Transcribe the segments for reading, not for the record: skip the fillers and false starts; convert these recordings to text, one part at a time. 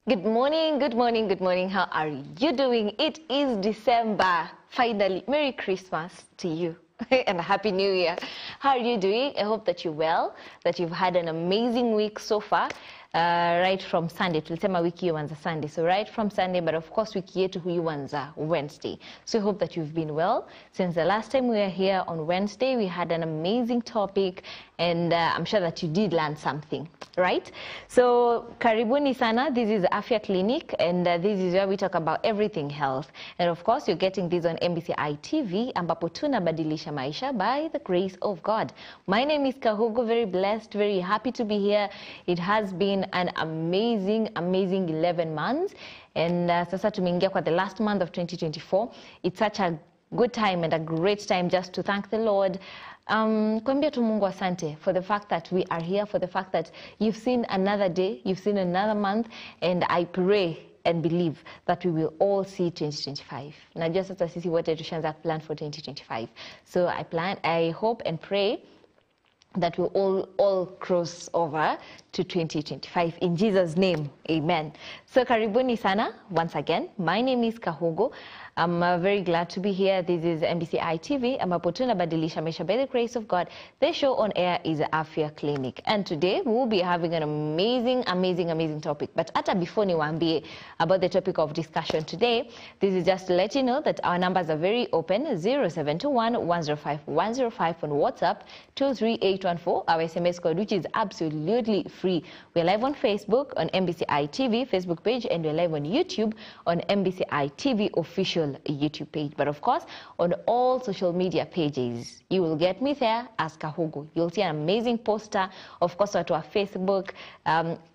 Good morning, good morning, good morning. How are you doing? It is December. Finally, Merry Christmas to you and a Happy New Year. How are you doing? I hope that you're well, that you've had an amazing week so far. Right from Sunday, tulisema wiki huanza Sunday, so right from Sunday, but of course wiki yetu huanza Wednesday. So I hope that you've been well. Since the last time we were here on Wednesday, we had an amazing topic, and I'm sure that you did learn something, right? So karibuni sana, this is Afya Clinic, and this is where we talk about everything health. And of course, you're getting this on MBCI TV, ambapo tunabadilisha maisha by the grace of God. My name is Kahugo, very blessed, very happy to be here. It has been an amazing 11 months, and sasa tumeingia kwa the last month of 2024. It's such a good time and a great time just to thank the Lord. Kuambia tu Mungu asante for the fact that we are here, for the fact that you've seen another day, you've seen another month, and I pray and believe that we will all see 2025. Najua sasa sisi wote tushaanza plan for 2025. So I hope and pray that we all cross over to 2025 in Jesus' name. Amen. So karibuni sana once again. My name is Kahugo. I'm very glad to be here. This is MBCI TV, ambapo tunabadilisha maisha by the grace of God. The show on air is Afya Clinic, and today we will be having an amazing topic. But ata before niwaambie about the topic of discussion today, this is just to let you know that our numbers are very open: 0721 105 105 on WhatsApp, 23814 our SMS code, which is absolutely free. We're live on Facebook on MBCI TV Facebook page, and we're live on YouTube on MBCI TV official YouTube page. But of course, on all social media pages, you will get me there as Kahugo. You'll see an amazing poster, of course, to our Facebook,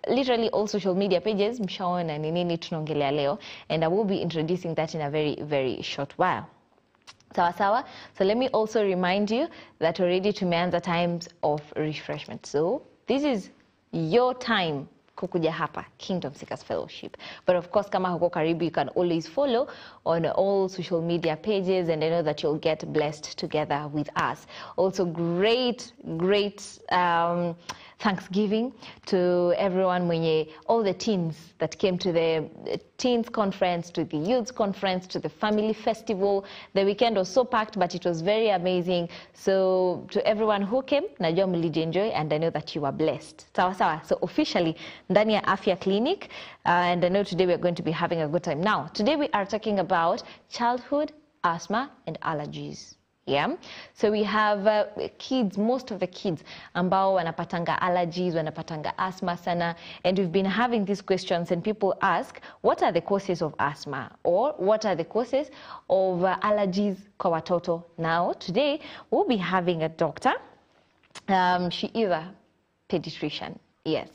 literally all social media pages, mshaona ni nini tunaongelea leo, and I will be introducing that in a very short while. Sawa. So let me also remind you that already tumeanza times of refreshment. So this is your time kukuja hapa, Kingdom Seekers Fellowship. But of course, kama huko karibu, you can always follow on all social media pages, and I know that you'll get blessed together with us. Also, great Thanksgiving to everyone, all the teens that came to the teens conference, to the youth conference, to the family festival. The weekend was so packed, but it was very amazing. So to everyone who came, najua mlijienjoy, and I know that you were blessed. Sawa. So officially, ndani ya Afya Clinic, and I know today we are going to be having a good time. Now, today we are talking about childhood asthma and allergies. Yeah, so we have kids, most of the kids ambao wanapatanga allergies, wanapatanga asthma sana, and we've been having these questions, and people ask, what are the causes of asthma, or what are the causes of allergies kwa watoto? Now, today we'll be having a doctor. She is a pediatrician, yes,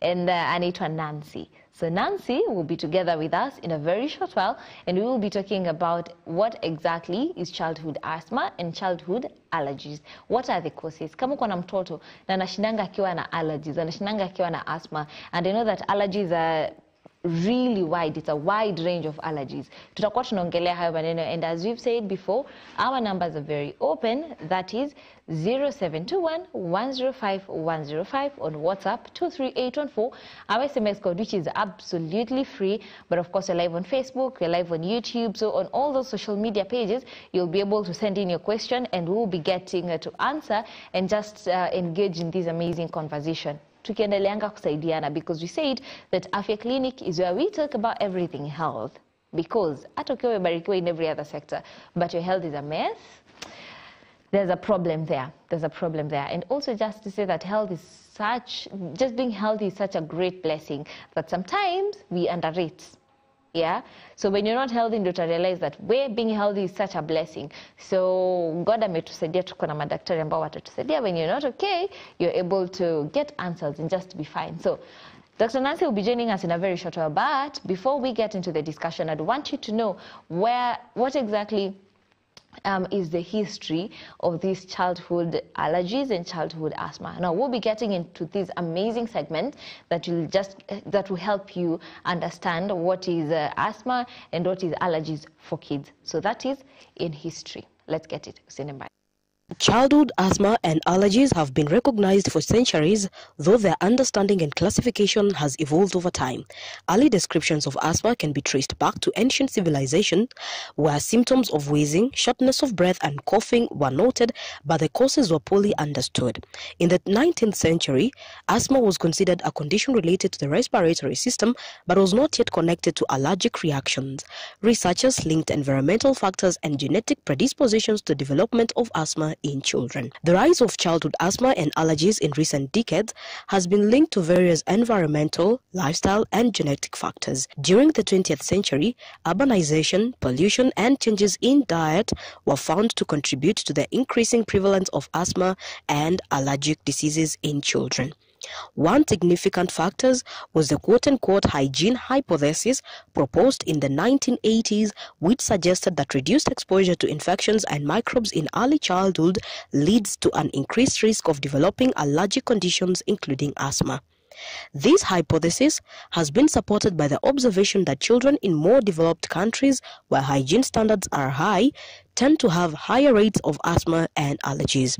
and anaitwa Nancy. So Nancy will be together with us in a very short while, and we will be talking about what exactly is childhood asthma and childhood allergies. What are the causes? Kama uko na mtoto na anashindanga akiwa na allergies, anashindanga akiwa na asthma, and I know that allergies are really wide. It's a wide range of allergies. Tutakuwa tunaongelea hayo maneno, and as we've said before, our numbers are very open. That is 0721 105 105 on WhatsApp, 23814 our SMS code, which is absolutely free. But of course, we're live on Facebook, we're live on YouTube, so on all those social media pages, you'll be able to send in your question, and we'll be getting to answer and just engage in this amazing conversation. Tukiendeleanga kusaidiana, because we said that Afya Clinic is where we talk about everything health, because hata ukiwa umebarikiwa in every other sector, but your health is a mess, there's a problem there. And also just to say that just being healthy is such a great blessing that sometimes we underrate. Yeah, so when you're not healthy, you realize that being healthy is such a blessing. So God ametusaidia, tuko na madaktari ambao watatusaidia. When you're not okay, you're able to get answers and just be fine. So Dr. Nancy will be joining us in a very short while. But before we get into the discussion, I'd want you to know what exactly is the history of these childhood allergies and childhood asthma. Now, we'll be getting into this amazing segment that will help you understand what is asthma and what is allergies for kids. So that is in history. Let's get it. Childhood asthma and allergies have been recognized for centuries, though their understanding and classification has evolved over time. Early descriptions of asthma can be traced back to ancient civilization, where symptoms of wheezing, shortness of breath, and coughing were noted, but the causes were poorly understood. In the 19th century, asthma was considered a condition related to the respiratory system, but was not yet connected to allergic reactions. Researchers linked environmental factors and genetic predispositions to development of asthma in children. The rise of childhood asthma and allergies in recent decades has been linked to various environmental, lifestyle, and genetic factors. During the 20th century, urbanization, pollution, and changes in diet were found to contribute to the increasing prevalence of asthma and allergic diseases in children. One significant factor was the quote-unquote hygiene hypothesis proposed in the 1980s, which suggested that reduced exposure to infections and microbes in early childhood leads to an increased risk of developing allergic conditions, including asthma. This hypothesis has been supported by the observation that children in more developed countries, where hygiene standards are high, tend to have higher rates of asthma and allergies.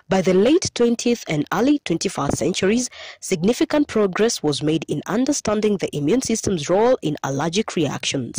By the late 20th and early 21st centuries, significant progress was made in understanding the immune system's role in allergic reactions.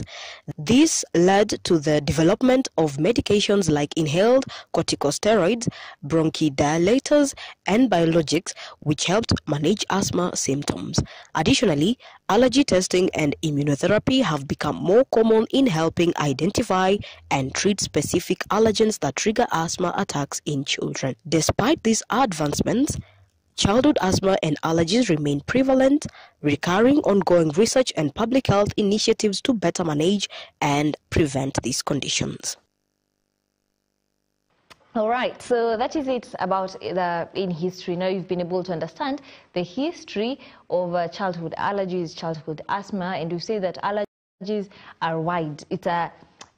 This led to the development of medications like inhaled corticosteroids, bronchodilators, and biologics, which helped manage asthma symptoms. Additionally, allergy testing and immunotherapy have become more common in helping identify and treat specific allergens that trigger asthma attacks in children. Despite these advancements, childhood asthma and allergies remain prevalent, requiring ongoing research and public health initiatives to better manage and prevent these conditions. All right, so that is it about in history. Now you've been able to understand the history of childhood allergies, childhood asthma, and we say that allergies are wide.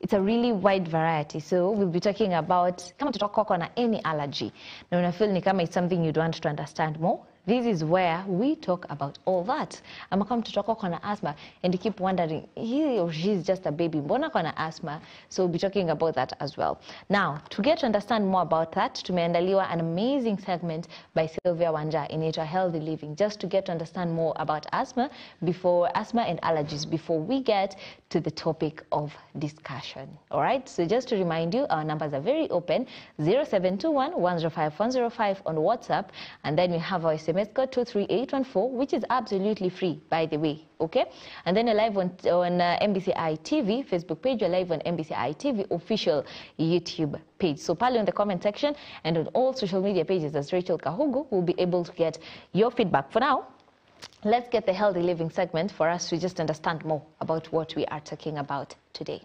It's a really wide variety. So we'll be talking about kama tutoko na any allergy. Na unafeel ni kama it's something you'd want to understand more. This is where we talk about all that. Ama kama mtoto wako na asthma and you keep wondering, he or she is just a baby, mbona kona asthma? So we'll be talking about that as well. Now, to get to understand more about that, tumeandaliwa an amazing segment by Sylvia Wanja in Nature Healthy Living, just to get to understand more about asthma and allergies before we get to the topic of discussion. All right, so just to remind you, our numbers are very open, 0721 105 105 on WhatsApp, and then we have our SMS code 23814, which is absolutely free, by the way, okay? And then you're live on MBCI TV Facebook page, you're live on MBCI TV official YouTube page. So pale on the comment section and on all social media pages as Rachel Kahugu will be able to get your feedback. For now, let's get the healthy living segment for us to just understand more about what we are talking about today.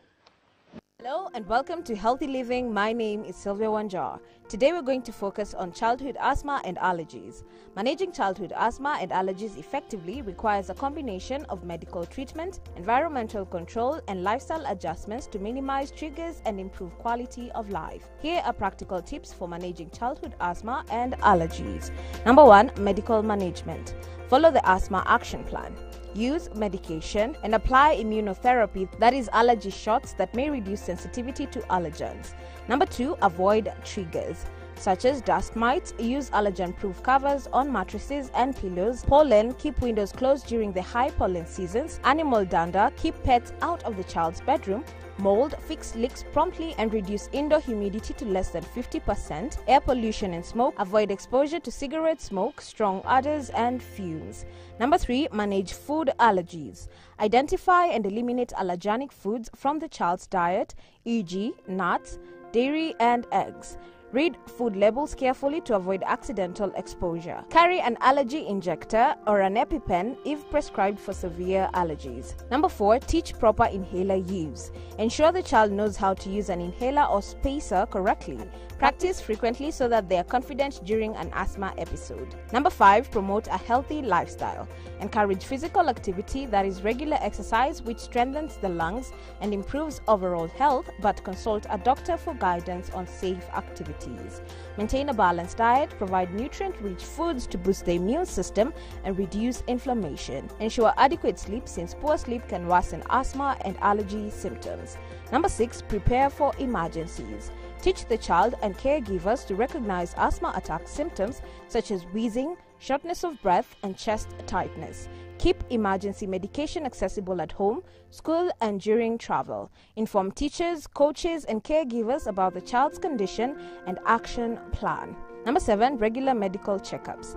Hello and welcome to Healthy Living. My name is Sylvia Wanja. Today we're going to focus on childhood asthma and allergies. Managing childhood asthma and allergies effectively requires a combination of medical treatment, environmental control, and lifestyle adjustments to minimize triggers and improve quality of life. Here are practical tips for managing childhood asthma and allergies. Number 1, medical management. Follow the asthma action plan. Use medication and apply immunotherapy, that is allergy shots that may reduce sensitivity to allergens. Number 2, avoid triggers such as dust mites. Use allergen-proof covers on mattresses and pillows. Pollen, keep windows closed during the high pollen seasons. Animal dander, keep pets out of the child's bedroom. Mold, fix leaks promptly and reduce indoor humidity to less than 50%. Air pollution and smoke, avoid exposure to cigarette smoke, strong odors and fumes. Number 3, manage food allergies. Identify and eliminate allergenic foods from the child's diet, e.g. nuts, dairy and eggs. Read food labels carefully to avoid accidental exposure. Carry an allergy injector or an EpiPen if prescribed for severe allergies. Number 4, teach proper inhaler use. Ensure the child knows how to use an inhaler or spacer correctly. Practice frequently so that they are confident during an asthma episode. Number 5, promote a healthy lifestyle. Encourage physical activity, that is regular exercise, which strengthens the lungs and improves overall health, but consult a doctor for guidance on safe activities. Maintain a balanced diet, provide nutrient-rich foods to boost the immune system and reduce inflammation. Ensure adequate sleep, since poor sleep can worsen asthma and allergy symptoms. Number 6, prepare for emergencies. Teach the child and caregivers to recognize asthma attack symptoms such as wheezing, shortness of breath, and chest tightness. Keep emergency medication accessible at home, school, and during travel. Inform teachers, coaches, and caregivers about the child's condition and action plan. Number 7, regular medical checkups.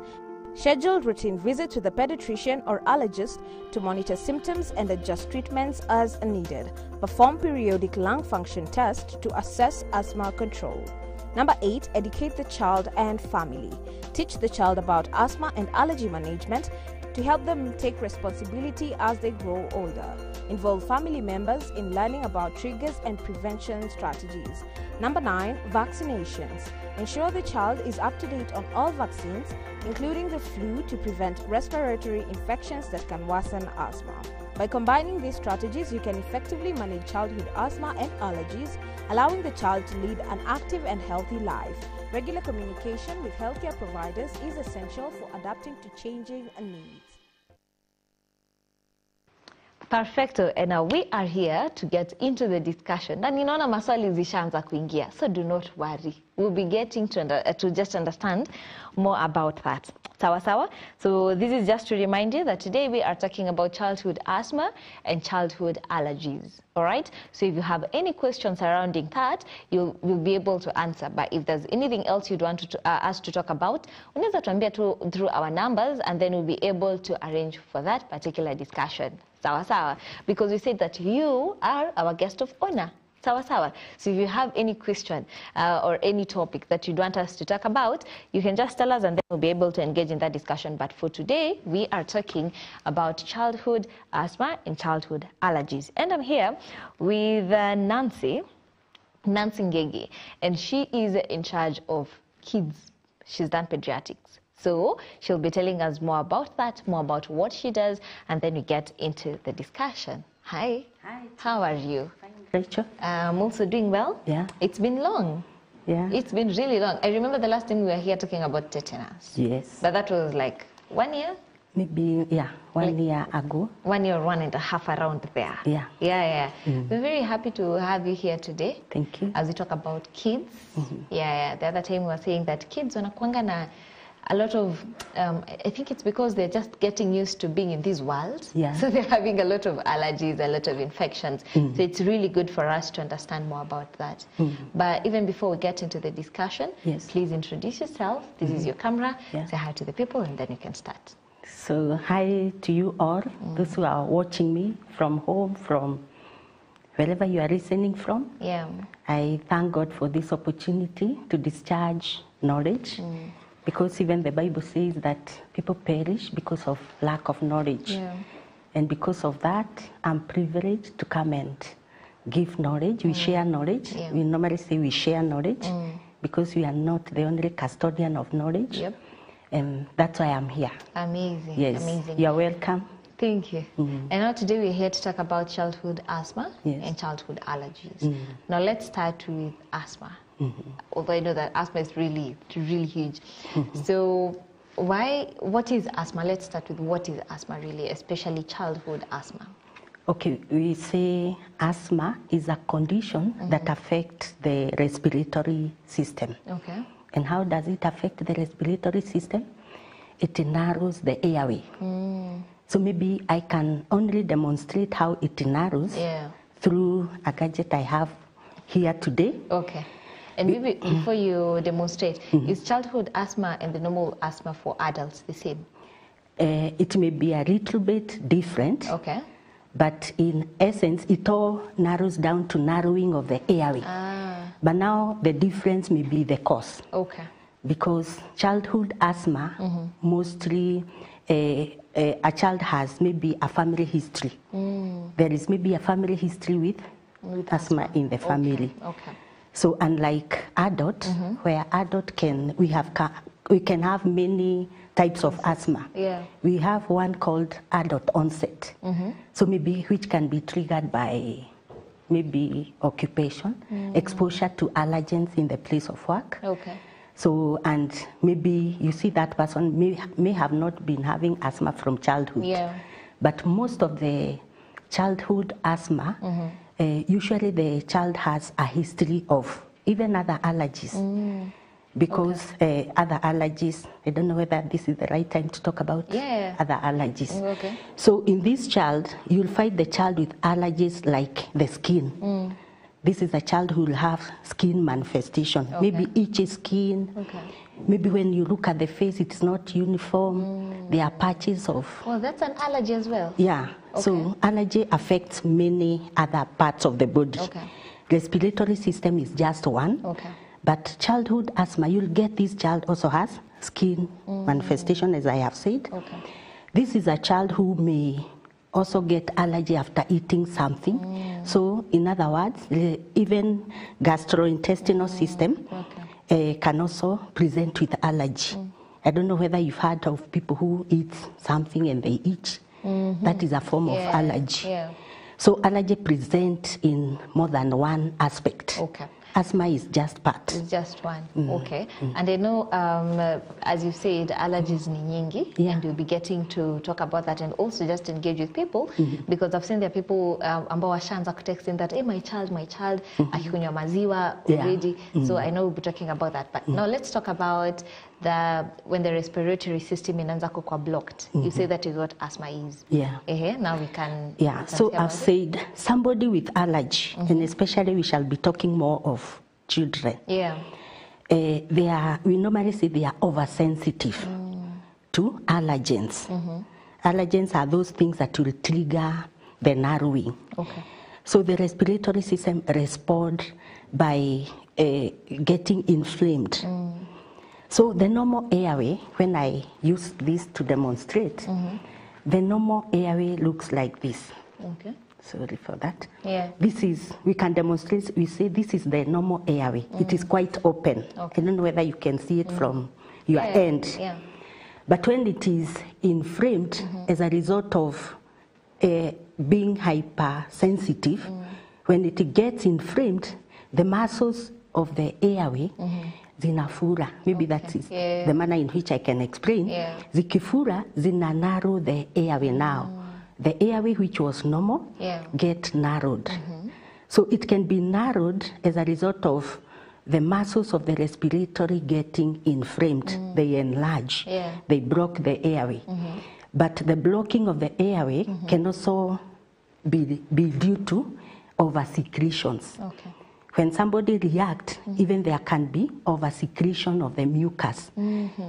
Schedule routine visits to the pediatrician or allergist to monitor symptoms and adjust treatments as needed. Perform periodic lung function tests to assess asthma control. Number 8, educate the child and family. Teach the child about asthma and allergy management to help them take responsibility as they grow older. Involve family members in learning about triggers and prevention strategies. Number 9, vaccinations. Ensure the child is up to date on all vaccines, including the flu, to prevent respiratory infections that can worsen asthma. By combining these strategies, you can effectively manage childhood asthma and allergies, allowing the child to lead an active and healthy life. Regular communication with healthcare providers is essential for adapting to changing needs. Perfecto, and now we are here to get into the discussion. Na ninaona maswali zishaanza kuingia, so do not worry. We'll be getting to just understand more about that. Sawa sawa? So this is just to remind you that today we are talking about childhood asthma and childhood allergies. All right? So if you have any questions surrounding that, you'll be able to answer. But if there's anything else you'd want us to talk about, unaweza tuambia through our numbers, and then we'll be able to arrange for that particular discussion. Sawa sawa? Because we said that you are our guest of honor. Sawa sawa. So if you have any question or any topic that you'd want us to talk about, you can just tell us and then we'll be able to engage in that discussion. But for today, we are talking about childhood asthma and childhood allergies. And I'm here with Nancy Ngege, and she is in charge of kids. She's done pediatrics. So she'll be telling us more about that, more about what she does, and then we get into the discussion. Hi. Hi. How are you? Fine, Rachel. I'm also doing well. Yeah. It's been long. Yeah. It's been really long. I remember the last time we were here talking about tetanus. Yes. But that was like 1 year? Maybe, yeah, one year ago. 1 year, 1.5 around there. Yeah. Yeah. We're very happy to have you here today. Thank you. As we talk about kids. Yeah. The other time we were saying that kids wanakuanga na a lot of, I think it's because they're just getting used to being in this world. Yeah. So they're having a lot of allergies, a lot of infections. So it's really good for us to understand more about that. But even before we get into the discussion, yes, please introduce yourself. This is your camera. Yeah. Say hi to the people and then you can start. So hi to you all, those who are watching me from home, from wherever you are listening from. Yeah. I thank God for this opportunity to discharge knowledge. Because even the Bible says that people perish because of lack of knowledge. Yeah. And because of that, I'm privileged to come and give knowledge. We share knowledge. Yeah. We normally say we share knowledge because we are not the only custodian of knowledge. Yep. And that's why I'm here. Amazing. Yes. Amazing. You're welcome. Thank you. And now today we're here to talk about childhood asthma and childhood allergies. Now let's start with asthma. Although I know that asthma is really huge. So what is asthma? Let's start with what is asthma really, especially childhood asthma. Okay, we say asthma is a condition that affects the respiratory system. Okay. And how does it affect the respiratory system? It narrows the airway. So maybe I can only demonstrate how it narrows through a gadget I have here today. Okay. And maybe before you demonstrate, is childhood asthma and the normal asthma for adults the same? It may be a little bit different. Okay. But in essence, it all narrows down to narrowing of the airway. But now the difference may be the cause. Okay. Because childhood asthma, mostly a child has maybe a family history. There is maybe a family history with asthma in the family. Okay. So unlike adult, where adult we can have many types of asthma. Yeah. We have one called adult onset. So maybe which can be triggered by maybe occupation, exposure to allergens in the place of work. Okay. So, and maybe you see that person may have not been having asthma from childhood. Yeah. But most of the childhood asthma, usually the child has a history of even other allergies. Because other allergies, I don't know whether this is the right time to talk about other allergies. So in this child, you'll find the child with allergies like the skin. This is a child who will have skin manifestation, maybe itchy skin. Maybe when you look at the face, it's not uniform. There are patches of... Well, that's an allergy as well. Yeah. So allergy affects many other parts of the body. Respiratory system is just one. But childhood asthma, you'll get this child also has skin manifestation, as I have said. This is a child who may also get allergy after eating something. So in other words, even gastrointestinal system can also present with allergy. I don't know whether you've heard of people who eat something and they itch. That is a form of allergy. So allergy presents in more than one aspect. Asthma is just part. It's just one. And I know, as you said, allergies ni nyingi, and we'll be getting to talk about that and also just engage with people because I've seen there are people ambao washaanza texting that, hey, my child, akikunywa maziwa already. So I know we'll be talking about that. But now let's talk about when the respiratory system inaanza kuwa blocked. You say that is what asthma is. Now we can... So I've said somebody with allergy, and especially we shall be talking more of children. We normally say they are oversensitive to allergens. Allergens are those things that will trigger the narrowing. So the respiratory system responds by getting inflamed. So the normal airway, when I use this to demonstrate, the normal airway looks like this. Sorry for that. This is, we can demonstrate, we say this is the normal airway. It is quite open. I don't know whether you can see it from your end. But when it is inflamed as a result of being hypersensitive, when it gets inflamed, the muscles of the airway zinafura. Maybe that is the manner in which I can explain. Zikifura zina narrow the airway now. The airway which was normal get narrowed. So it can be narrowed as a result of the muscles of the respiratory getting inflamed. They enlarge. They block the airway. But the blocking of the airway can also be due to over-secretions. When somebody reacts, even there can be over-secretion of the mucus.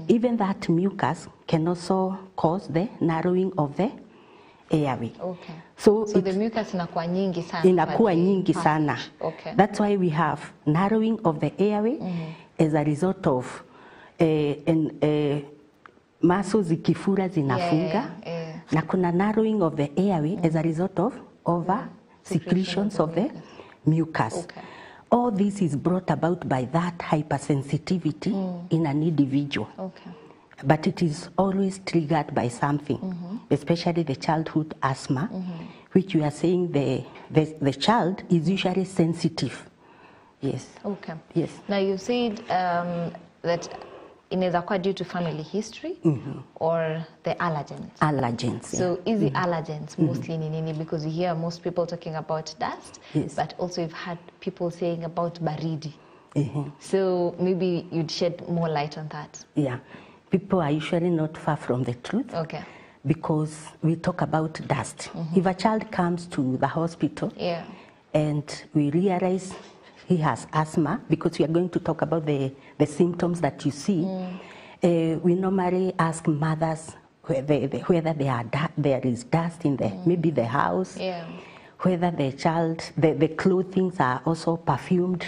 Even that mucus can also cause the narrowing of the airway. So the mucus inakuwa nyingi sana. Inakuwa nyingi sana. That's why we have narrowing of the airway as a result of muscles zikifura zinafunga. Na kuna narrowing of the airway as a result of over-secretions of the mucus. All this is brought about by that hypersensitivity in an individual. But it is always triggered by something, especially the childhood asthma, which we are saying the child is usually sensitive. Now you said that inaweza kuwa due to family history or the allergens. So easy allergens mostly ni nini? Because you hear most people talking about dust, but also you've had people saying about baridi. So maybe you'd shed more light on that. People are usually not far from the truth. Because we talk about dust. If a child comes to the hospital and we realize he has asthma, because we are going to talk about the symptoms that you see, we normally ask mothers whether there is dust in maybe the house, whether the child, the clothing are also perfumed,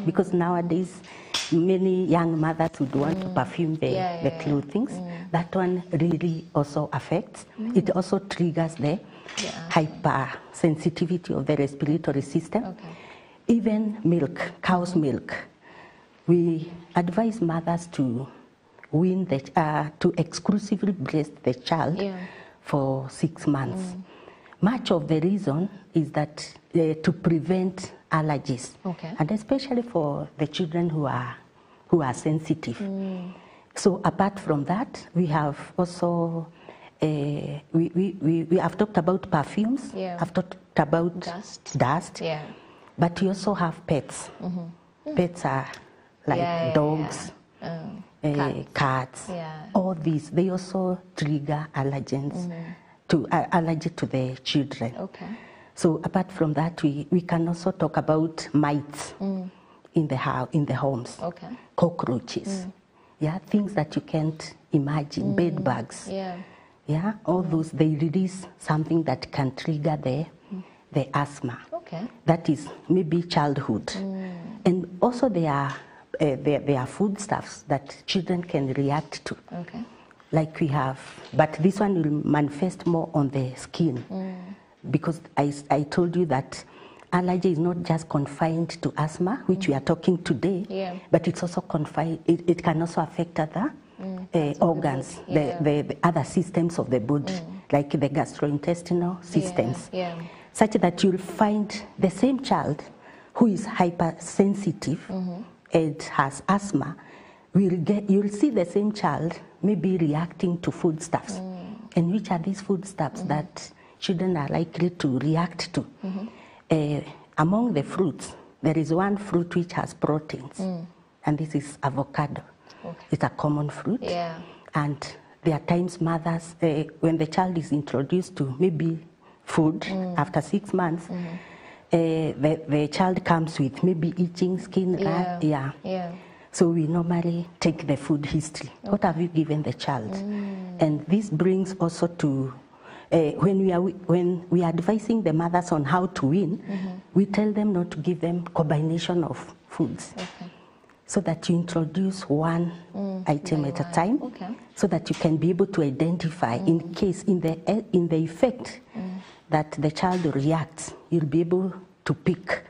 because nowadays many young mothers would want to perfume the clothing. That one really also affects. It also triggers the hypersensitivity of the respiratory system. Even milk, cow's milk. We advise mothers to wean to exclusively breast the child for 6 months. Much of the reason is that to prevent allergies, and especially for the children who are sensitive. So apart from that, we have also we have talked about perfumes. I've talked about dust. But we also have pets. Pets are like dogs, cats. All these, they also trigger allergens to allergy to the children. Okay. So apart from that, we can also talk about mites in the homes. Okay. Cockroaches. Yeah, things that you can't imagine. Bed bugs. Yeah, all those, they release something that can trigger the asthma. Okay. That is maybe childhood. And also there are foodstuffs that children can react to. Okay. Like we have, but this one will manifest more on the skin. Because I told you that allergy is not just confined to asthma, which we are talking today, but it's also confined, it can also affect other organs, the other systems of the body, like the gastrointestinal systems, such that you'll find the same child who is hypersensitive and has asthma, you'll see the same child maybe reacting to foodstuffs. And which are these foodstuffs that children are likely to react to? Among the fruits, there is one fruit which has proteins, and this is avocado. Okay. It's a common fruit. And there are times mothers, when the child is introduced to maybe food after 6 months, the child comes with maybe itching, skin, So we normally take the food history. Okay. What have you given the child? And this brings also to, when we are advising the mothers on how to win, we tell them not to give them combination of foods. Okay. So that you introduce one item at a time, so that you can be able to identify in case, in the effect that the child reacts, you'll be able to pick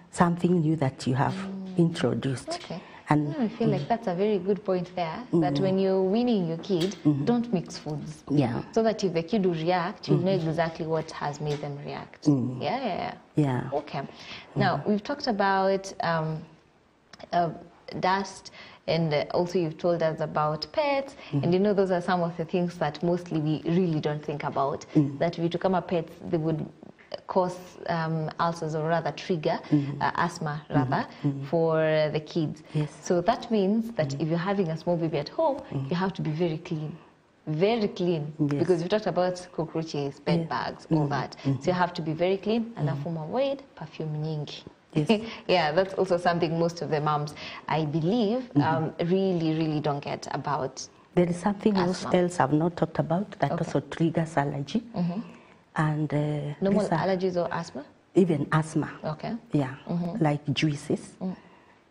something new that you have introduced. Okay. And I feel like that's a very good point there, that when you're weaning your kid, don't mix foods. So that if the kid will react, you know exactly what has made them react. Yeah. Okay. Now, we've talked about dust, and also you've told us about pets, and you know those are some of the things that mostly we really don't think about, that if you become a pet, they would cause ulcers, or rather trigger asthma rather for the kids. So that means that if you're having a small baby at home, you have to be very clean. Very clean, because we talked about cockroaches, bed bugs, all that. So you have to be very clean, and avoid perfume nyingi. Yeah, that's also something most of the moms, I believe, really don't get about. There is something else I've not talked about that also triggers allergy. And normal allergies or asthma? Even asthma. Okay. Yeah, like juices.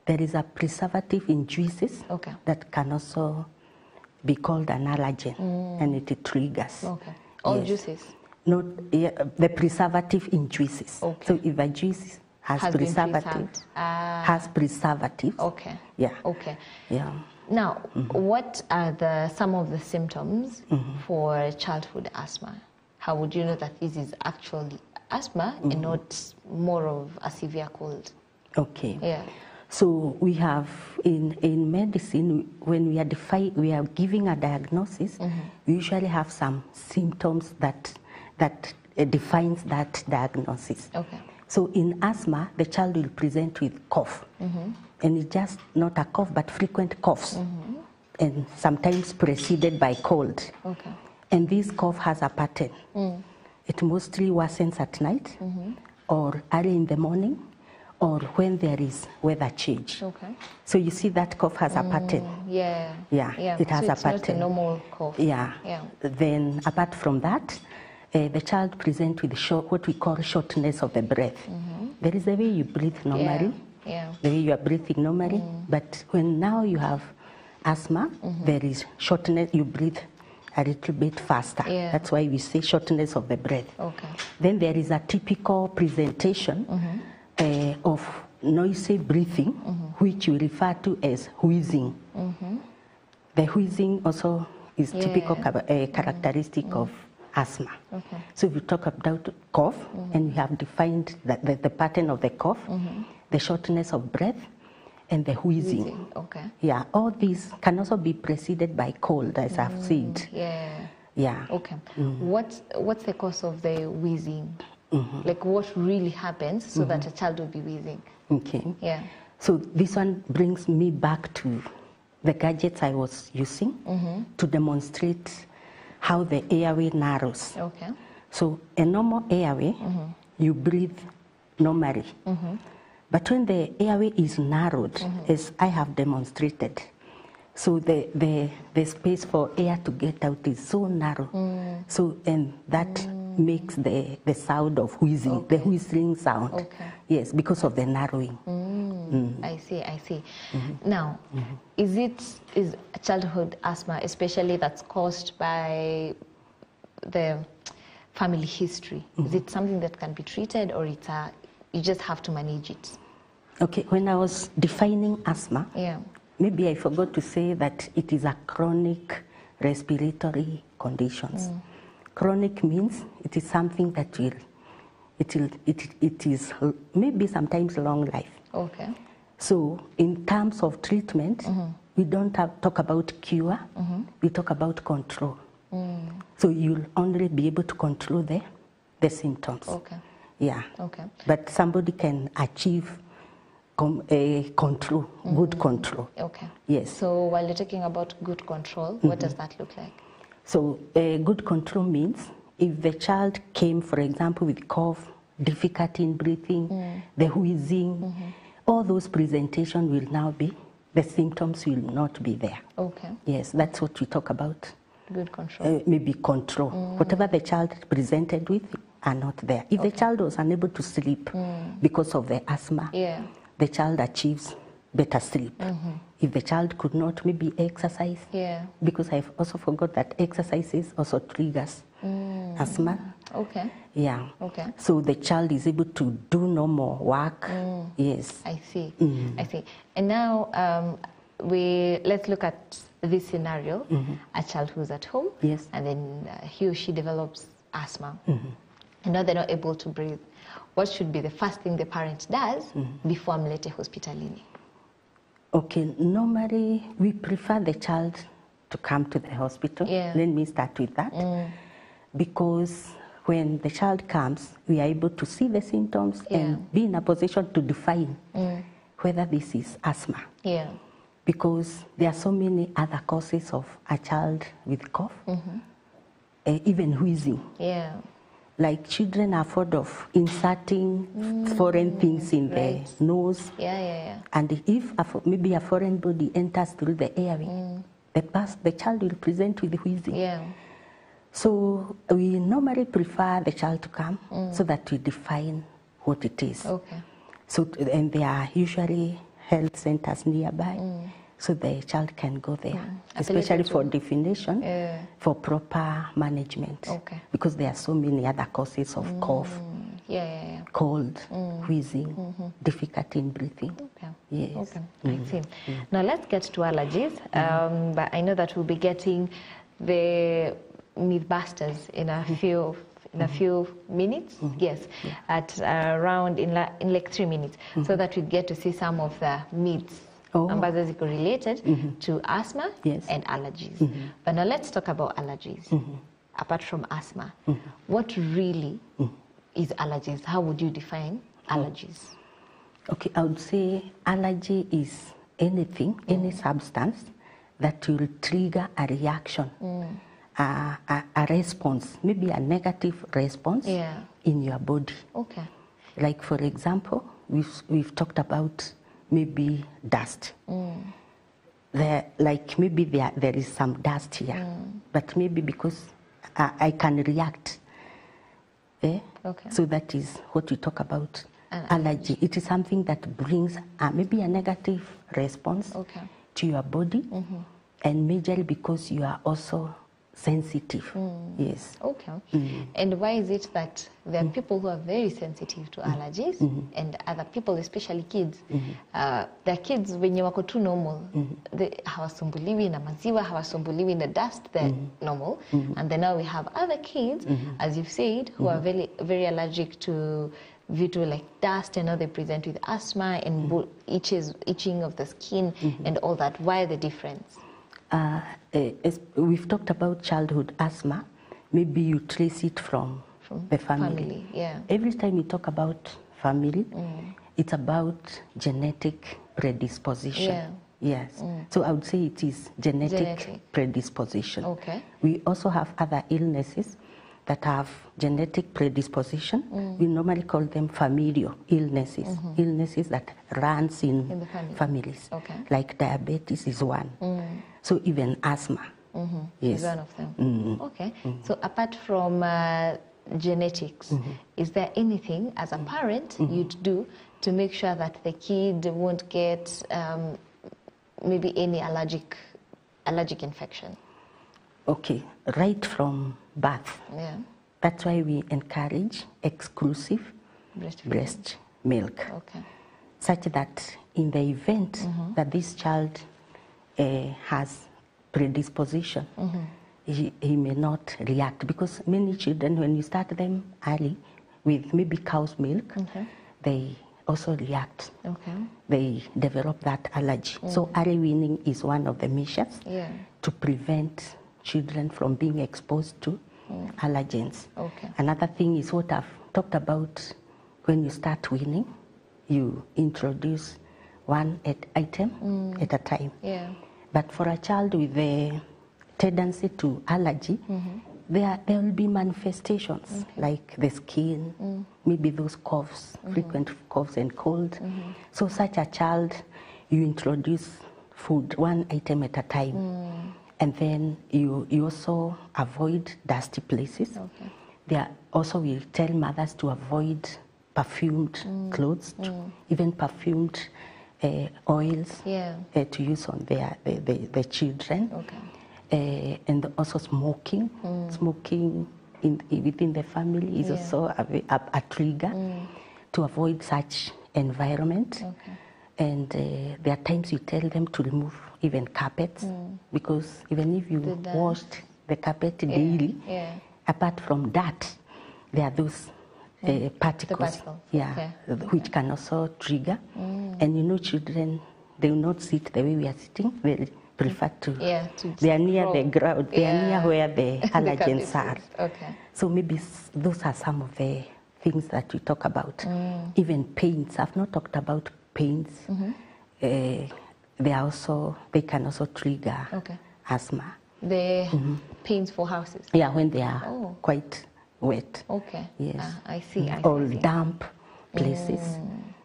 There is a preservative in juices that can also be called an allergen, and it triggers. Okay. All juices? No, the preservative in juices. Okay. So if a juice has preservative. Okay. Yeah. Okay. Yeah. Now, what are some of the symptoms for childhood asthma? How would you know that this is actually asthma and not more of a severe cold? Okay. Yeah. So we have in medicine, when we are giving a diagnosis, we usually have some symptoms that defines that diagnosis. Okay. So in asthma, the child will present with cough, and it's just not a cough, but frequent coughs, and sometimes preceded by cold. Okay. And this cough has a pattern. It mostly worsens at night, or early in the morning, or when there is weather change. Okay. So you see that cough has a pattern. Yeah. It has a pattern. Not a normal cough. Yeah. Then apart from that, the child presents with what we call shortness of the breath. There is a way you breathe normally, the way you are breathing normally, but when now you have asthma, there is shortness, you breathe a little bit faster. That's why we say shortness of the breath. Okay. Then there is a typical presentation of noisy breathing, which we refer to as wheezing. The wheezing also is typical characteristic of asthma. Okay. So if you talk about cough, and we have defined the pattern of the cough, the shortness of breath, and the wheezing. Okay. Yeah, all these can also be preceded by cold, as I've said. Yeah. Okay. What's the cause of the wheezing? Like what really happens so that a child will be wheezing? Okay. Yeah. So this one brings me back to the gadgets I was using to demonstrate how the airway narrows. Okay. So a normal airway, you breathe normally. But when the airway is narrowed, as I have demonstrated, so the space for air to get out is so narrow. So, and that makes the sound of wheezing, the whistling sound. Okay. Yes, because of the narrowing. I see. Now, is childhood asthma, especially that's caused by the family history, is it something that can be treated, or you just have to manage it? Okay, when I was defining asthma, Yeah. maybe I forgot to say that it is a chronic respiratory conditions. Chronic means it is something that it is maybe sometimes long life. Okay. So in terms of treatment, we don't talk about cure, we talk about control. So you'll only be able to control the symptoms. Okay. Yeah. Okay. But somebody can achieve control, good control. Okay. Yes. So while you're talking about good control, what does that look like? So good control means if the child came, for example, with cough, difficulty in breathing, the wheezing, all those presentations will now be, the symptoms will not be there. Okay. Yes, that's what we talk about. Good control. Maybe control. Whatever the child presented with are not there. If the child was unable to sleep because of the asthma, the child achieves better sleep. If the child could not maybe exercise, because I've also forgot that exercises also triggers asthma. Okay. Yeah. Okay. So the child is able to do normal work. Yes. I see. I see. And now let's look at this scenario: a child who's at home, yes, and then he or she develops asthma. And now they're not able to breathe. What should be the first thing the parent does before amlete hospitalini? Okay, normally we prefer the child to come to the hospital. Let me start with that. Because when the child comes, we are able to see the symptoms and be in a position to define whether this is asthma. Because there are so many other causes of a child with cough, even wheezing. Like children are fond of inserting foreign things in the nose. And if maybe a foreign body enters through the airway, the child will present with wheezing. So we normally prefer the child to come so that we define what it is. So, and there are usually health centers nearby. So the child can go there, especially for definition, for proper management. Because there are so many other causes of cough, cold, wheezing, difficulty in breathing. Yes. I see. Now let's get to allergies. But I know that we'll be getting the mythbusters in a few minutes. Yes, at around in like 3 minutes, so that we get to see some of the myths. Ambazo ziko related to asthma and allergies. But now let's talk about allergies. Apart from asthma, what really is allergies? How would you define allergies? Okay, I would say allergy is anything, any substance that will trigger a reaction, a response, maybe a negative response in your body. Like for example, we've talked about maybe dust. Like maybe there is some dust here, but maybe because I can react. So that is what we talk about allergy. It is something that brings maybe a negative response to your body, and majorly because you are also sensitive. Yes. And why is it that there are people who are very sensitive to allergies and other people, especially kids? There are kids wenye wako tu normal, hawasumbuliwi na maziwa, hawasumbuliwi na dust, they're normal. And then now we have other kids, as you've said, who are very, very allergic to vitu like dust, and now they present with asthma and itching of the skin and all that. Why the difference? We've talked about childhood asthma. Maybe you trace it from the family. Yeah. Every time we talk about family, It's about genetic predisposition. Yeah. Yes. So I would say it is genetic predisposition. Okay. We also have other illnesses that have genetic predisposition. We normally call them familial illnesses, illnesses that runs in the family. families. Okay. Like diabetes is one. So even asthma. Yes. Is one of them. Okay. So apart from genetics, is there anything as a parent you'd do to make sure that the kid won't get maybe any allergic infection? Okay, right from birth. Yeah. That's why we encourage exclusive breast milk. Okay. Such that in the event that this child has predisposition, he may not react. Because many children, when you start them early with maybe cow's milk, they also react. Okay. They develop that allergy. So early weaning is one of the measures to prevent children from being exposed to allergens. Okay. Another thing is what I've talked about. When you start weaning, you introduce one item at a time. Yeah. But for a child with a tendency to allergy, there will be manifestations like the skin, maybe those coughs, frequent coughs and cold. So such a child, you introduce food, one item at a time. And then you also avoid dusty places. Okay. There also we tell mothers to avoid perfumed clothes, even perfumed oils to use on the children. Okay. And also smoking. Smoking within the family is also a trigger to avoid such environment. Okay. And there are times you tell them to remove even carpets, because even if you washed the carpet daily, apart from that, there are those particles, which can also trigger. And you know, children, they will not sit the way we are sitting. They prefer to, they are near the ground, they are near where the allergens are. Okay. So maybe those are some of the things that we talk about. Even pains, I've not talked about pains. They can also trigger asthma. The pains for houses? Yeah, when they are quite wet. Okay. Yes. I see. Or damp places.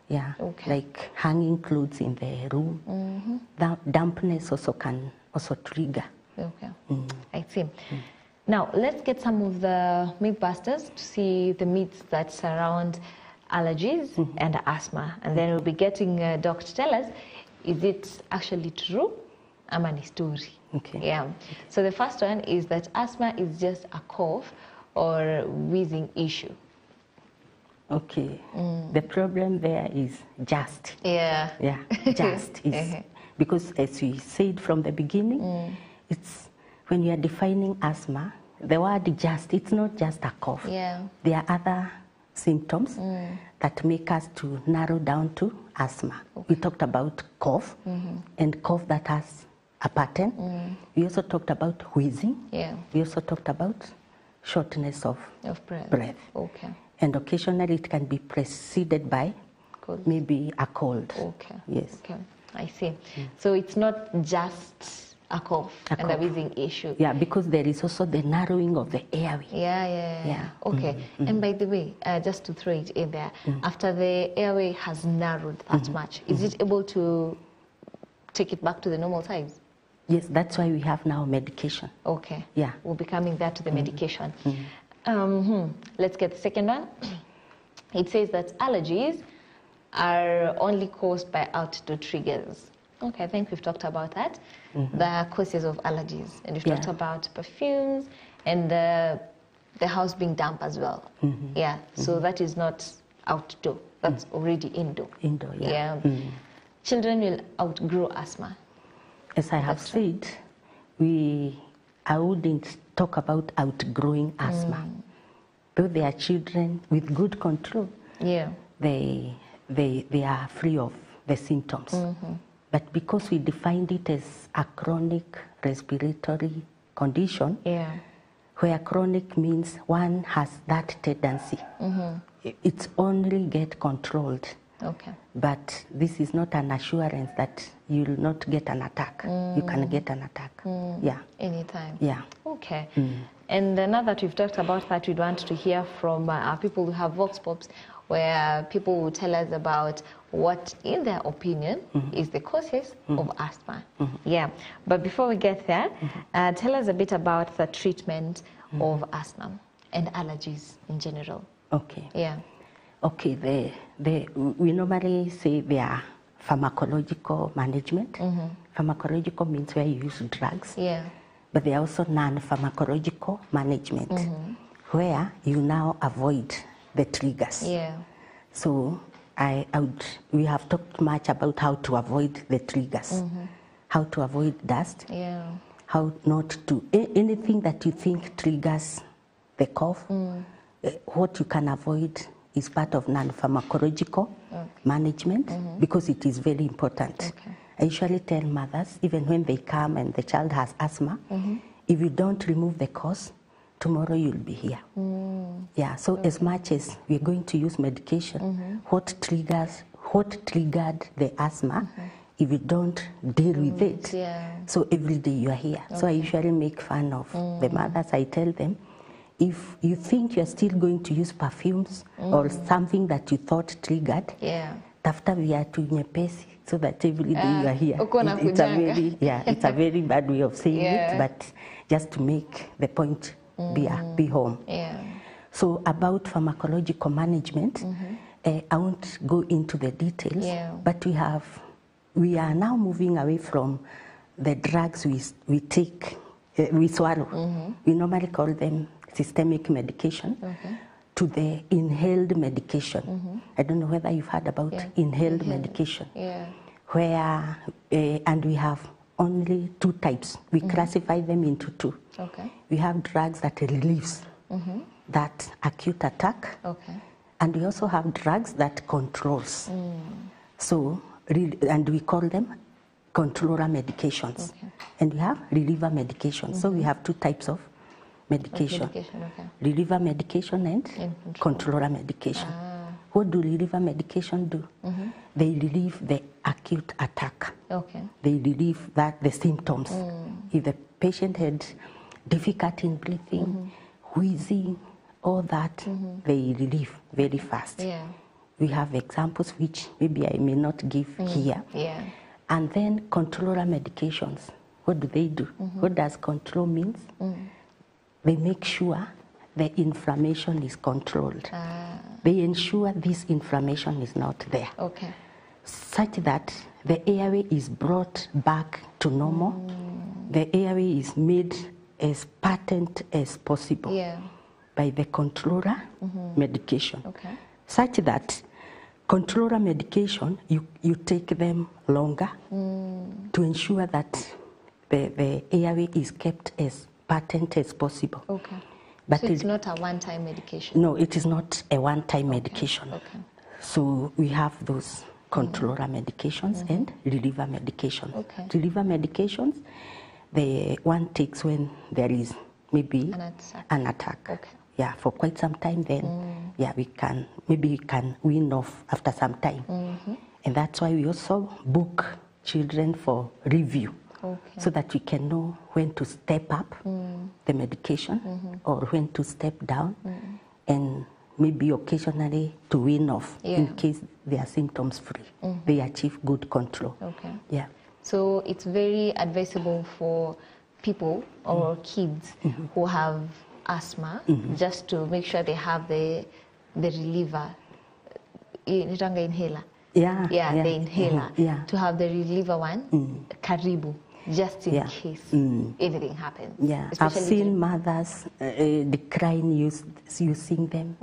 Yeah. Okay. Like hanging clothes in the room. Dampness also can also trigger. Okay. I see. Now, let's get some of the mythbusters to see the myths that surround allergies and asthma. And then we'll be getting Doc to tell us, is it actually true? Ama story. Okay. Yeah. So the first one is that asthma is just a cough or wheezing issue. Okay. The problem there is just. Yeah. Yeah, just is. Because as we said from the beginning, it's when you are defining asthma, the word just, it's not just a cough. Yeah. There are other symptoms that make us to narrow down to asthma. We talked about cough and cough that has a pattern. We also talked about wheezing. Yeah. We also talked about shortness of breath. Okay. And occasionally it can be preceded by maybe a cold. Okay. Yes. Okay. I see. So it's not just a cough and a wheezing issue. Yeah, because there is also the narrowing of the airway. Yeah. Okay. And by the way, just to throw it in there, after the airway has narrowed that much, is it able to take it back to the normal size? Yes, that's why we have now medication. Okay. Yeah. We'll be coming back to the medication. Let's get the second one. It says that allergies are only caused by outdoor triggers. Okay, I think we've talked about that. The causes of allergies. And we've talked about perfumes and the house being damp as well. Yeah, so that is not outdoor. That's already indoor. Indoor, yeah. Children will outgrow asthma. As I have said, I wouldn't talk about outgrowing asthma. Though they are children with good control, they are free of the symptoms. But because we defined it as a chronic respiratory condition, where chronic means one has that tendency, it's only get controlled Okay. But this is not an assurance that you will not get an attack. You can get an attack. Yeah. Anytime. Yeah. Okay. And now that we've talked about that, we'd want to hear from our people who have vox pops, where people will tell us about what, in their opinion, is the causes of asthma. Yeah. But before we get there, tell us a bit about the treatment of asthma and allergies in general. Okay. Yeah. Okay, we normally say they are pharmacological management. Pharmacological means where you use drugs. Yeah. But they are also non-pharmacological management, where you now avoid the triggers. Yeah. So we have talked much about how to avoid the triggers, how to avoid dust, how not to, anything that you think triggers the cough, what you can avoid is part of non-pharmacological management because it is very important. Okay. I usually tell mothers, even when they come and the child has asthma, if you don't remove the cause, tomorrow you'll be here. Yeah, so as much as we're going to use medication, what triggered the asthma, if you don't deal with it, so every day you are here. So I usually make fun of the mothers. I tell them, if you think you're still going to use perfumes or something that you thought triggered, tafuta viatu nyepesi so that every day you are here. It's a very bad way of saying it, but just to make the point be home. So about pharmacological management, I won't go into the details, but we are now moving away from the drugs we take, we swallow. We normally call them systemic medication, to the inhaled medication. I don't know whether you've heard about inhaled medication, where, and we have only two types. We classify them into two. We have drugs that relieves that acute attack, and we also have drugs that controls. So, and we call them controller medications, and we have reliever medications. So we have two types of medication. Reliever medication and controller medication. What do reliever medication do? They relieve the acute attack. They relieve the symptoms. If the patient had difficulty in breathing, wheezing, all that, they relieve very fast. We have examples which maybe I may not give here. And then controller medications. What do they do? What does control means? They make sure the inflammation is controlled. They ensure this inflammation is not there. Such that the airway is brought back to normal. The airway is made as patent as possible by the controller medication. Such that controller medication, you take them longer to ensure that the airway is kept as patent as possible. But so it's not a one-time medication? No, it is not a one-time medication. So we have those controller medications and reliever medications. Reliever medications, the one takes when there is maybe an attack. Yeah, for quite some time then, we can wean off after some time. And that's why we also book children for review. So that we can know when to step up the medication or when to step down, and maybe occasionally to wean off in case they are symptoms free. They achieve good control. So it's very advisable for people or kids who have asthma just to make sure they have the reliever, inhaler. The inhaler, to have the reliever one, karibu, just in case anything happens. I've seen mothers decline using them.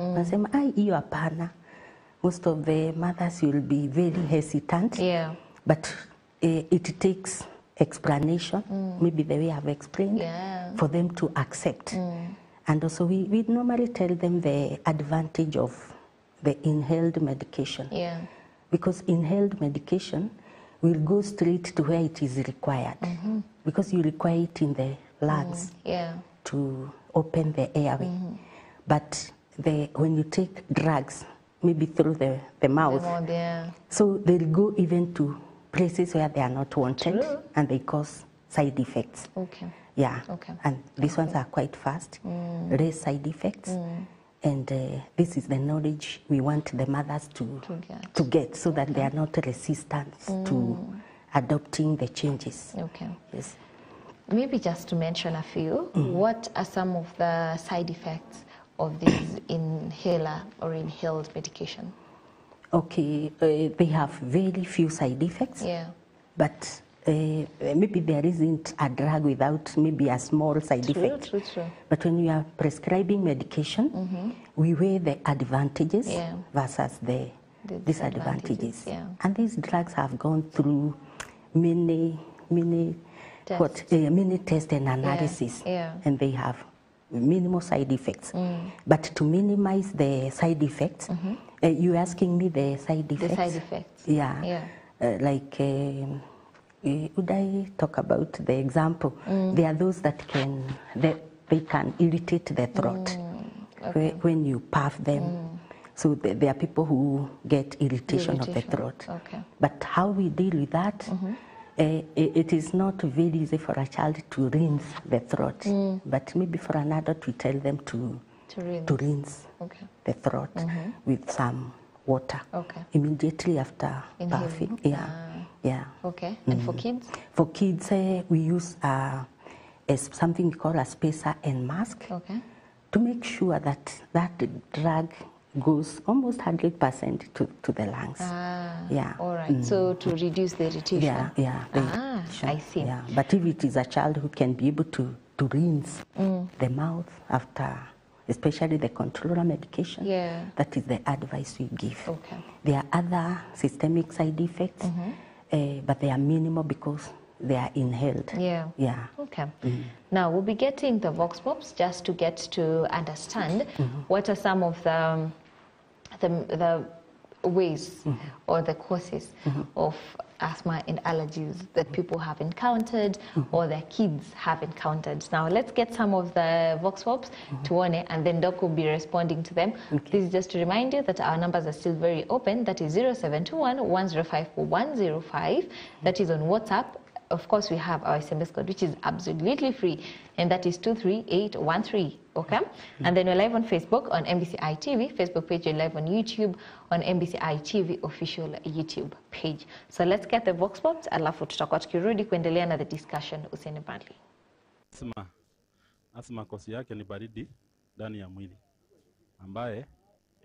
Most of the mothers will be very hesitant, but it takes explanation, maybe the way I've explained, for them to accept. And also we normally tell them the advantage of the inhaled medication. Because inhaled medication will go straight to where it is required. Because you require it in the lungs to open the airway. But when you take drugs, maybe through the mouth. Yeah. So they'll go even to places where they are not wanted. True. And they cause side effects. Okay. Yeah. Okay. And these ones are quite fast, less side effects. And this is the knowledge we want the mothers to get so that they are not resistant to adopting the changes. Okay. Yes. Maybe just to mention a few, what are some of the side effects of this inhaler or inhaled medication? Okay, they have very few side effects. Yeah. But maybe there isn't a drug without maybe a small side effect. True. But when you are prescribing medication, we weigh the advantages versus the disadvantages. Yeah. And these drugs have gone through many tests and analysis, and they have minimal side effects. But to minimize the side effects, you're asking me the side effects? The side effects. Yeah. Would I talk about the example? There are those that they can irritate the throat when you puff them. So there are people who get irritation of the throat. Okay. But how we deal with that, it is not very easy for a child to rinse the throat. But maybe for an adult, we tell them to rinse the throat with some water immediately after puffing. Yeah. Okay. And for kids? For kids, we use something we call a spacer and mask to make sure that drug goes almost 100% to the lungs. All right. So to reduce the irritation. I see. Yeah. But if it is a child who can be able to rinse the mouth after, especially the controller medication, that is the advice we give. Okay. There are other systemic side effects, but they are minimal because they are inhaled. Yeah. Okay. Now we'll be getting the vox pops just to get to understand what are some of the ways or the causes of asthma and allergies that people have encountered or their kids have encountered. Now let's get some of the vox pops to One, and then Doc will be responding to them. This is just to remind you that our numbers are still very open. That is 0721 105 105. That is on WhatsApp. Of course, we have our SMS code, which is absolutely free, and that is 23813. Okay? And then we're live on Facebook on MBCI TV, Facebook page. We're live on YouTube on MBCI TV official YouTube page. So let's get the vox pops, alafu tutakuwa tukirudi kuendelea na the discussion. Usiende mbali. Asma kosi yake ni baridi ndani ya mwili ambaye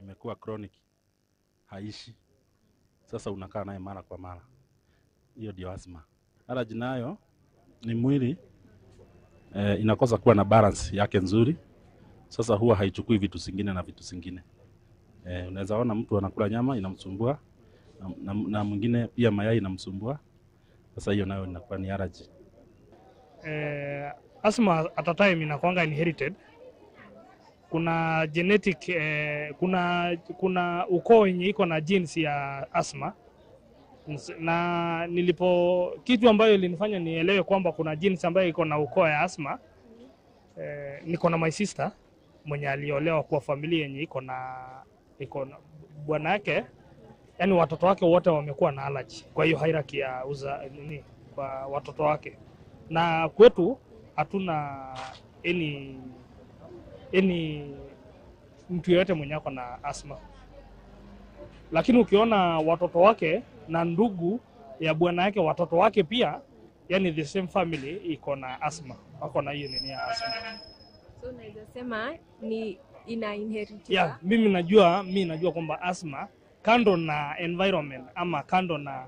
imekuwa chronic, haishi. Sasa unakaa naye mara kwa mara. Hiyo ndio asma. Allergy nayo ni mwili inakosa kuwa na balance yake nzuri. Sasa huwa haichukui vitu zingine na vitu zingine. Unaweza ona mtu anakula nyama inamsumbua na mwingine pia mayai inamsumbua. Sasa hiyo nayo inakuwa ni allergy. Asthma at a time inakuanga inherited. Kuna genetic kuna ukoo yenye iko na genes ya asthma. Na kitu ambayo ilinifanya nielewe kwamba kuna genes ambayo iko na ukoo ya asthma, niko na my sister mwenye aliolewa kwa familia yenye iko na bwana yake, yani watoto wake wote wamekuwa na allergy. Kwa hiyo hierarchy ya kwa watoto wake. Na kwetu hatuna mtu yote mwenye ako na asthma. Lakini ukiona watoto wake na ndugu ya bwana yake, watoto wake pia, yani the same family iko na asthma. Wako na hiyo nini ya asthma. So unaweza sema ni ina inherit. Yeah, mimi najua kwamba asthma kando na environment ama kando na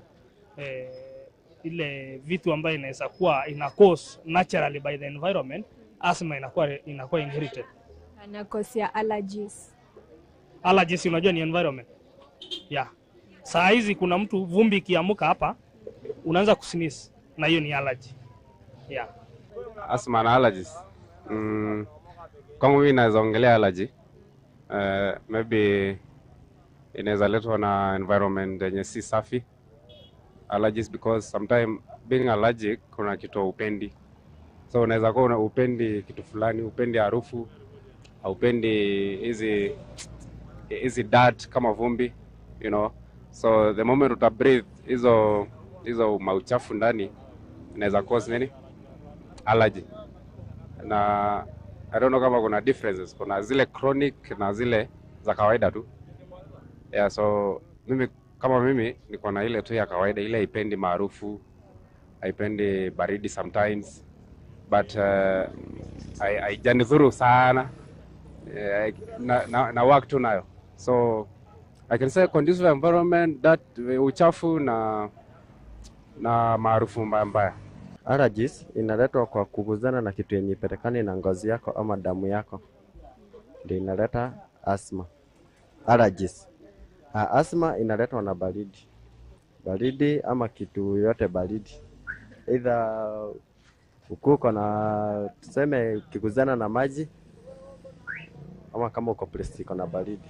ile vitu ambayo inaweza kuwa ina cause naturally by the environment, asthma inakuwa inherited. Na cause ya allergies. Allergies unajua ni environment. Yeah. Saa hizi kuna mtu vumbi kiamuka hapa unaanza kusneeze na hiyo ni allergy. Yeah. Asthma na allergies. Kama mimi naweza ongelea allergy, maybe inaweza letwa na environment yenye si safi. Allergies because sometimes being allergic kuna kitu upendi. So unaweza kuwa upendi kitu fulani, upendi harufu, upendi hizi hizi dirt kama vumbi, you know. So the moment uta breathe hizo mauchafu ndani inaweza cause nini? Allergy. Na I don't know kama kuna differences. Kuna zile chronic na zile za kawaida tu. Yeah, so mimi niko na ile tu ya kawaida, ile haipendi maarufu, haipendi baridi sometimes, but haijanidhuru sana, na work tu nayo. So I can say conducive environment, that uchafu na maarufu mbaya. Allergies inaletwa kwa kuguzana na kitu yenye pelekani na ngozi yako ama damu yako, ndio inaleta asthma. Allergies. Asthma inaletwa na baridi ama kitu yote baridi, either uko na tuseme kiguzana na maji ama kama uko place iko na baridi.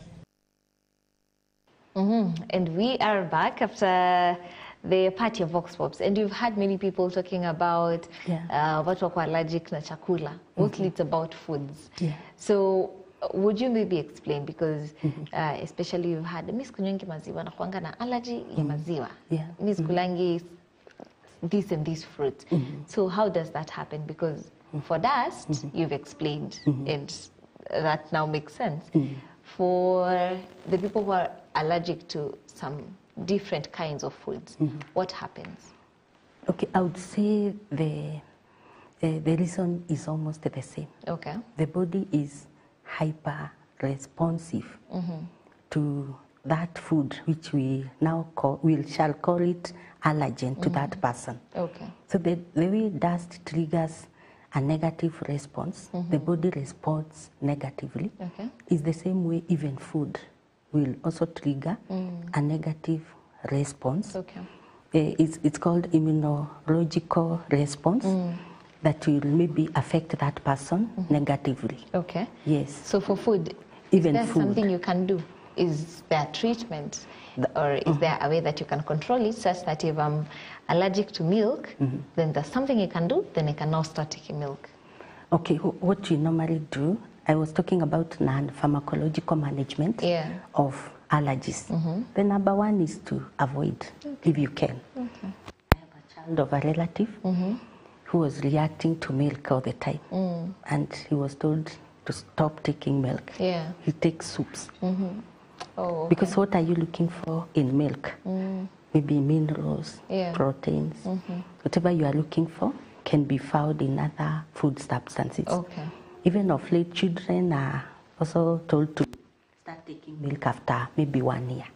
And we are back after the party of Vox Pops, and you've had many people talking about what wako allergic na chakula. Mostly it's about foods. So would you maybe explain, because especially you've had miss kunywangi maziwa na kuanga na allergy ya maziwa, miss kulangi this and this fruit. So how does that happen? Because for dust you've explained, and that now makes sense. For the people who are allergic to some different kinds of foods, what happens? Okay, I would say the reason is almost the same. Okay. The body is hyper responsive to that food, which we now shall call it allergen to that person. Okay. So the way dust triggers a negative response, the body responds negatively. Okay. Is the same way even food will also trigger a negative response. Okay. It's called immunological response that will maybe affect that person negatively. Okay. Yes. So for food, even is there food, something you can do? Is there treatment, or is there a way that you can control it such that if I'm allergic to milk, then there's something you can do, then I can now start taking milk? Okay, what we normally do, I was talking about non-pharmacological management of allergies. The number one is to avoid, if you can. Okay. I have a child of a relative who was reacting to milk all the time, and he was told to stop taking milk. Yeah. He takes soups. Oh, okay. Because what are you looking for in milk? Maybe minerals, proteins. Whatever you are looking for can be found in other food substances. Okay. Even of late, children are also told to start taking milk after maybe 1 year.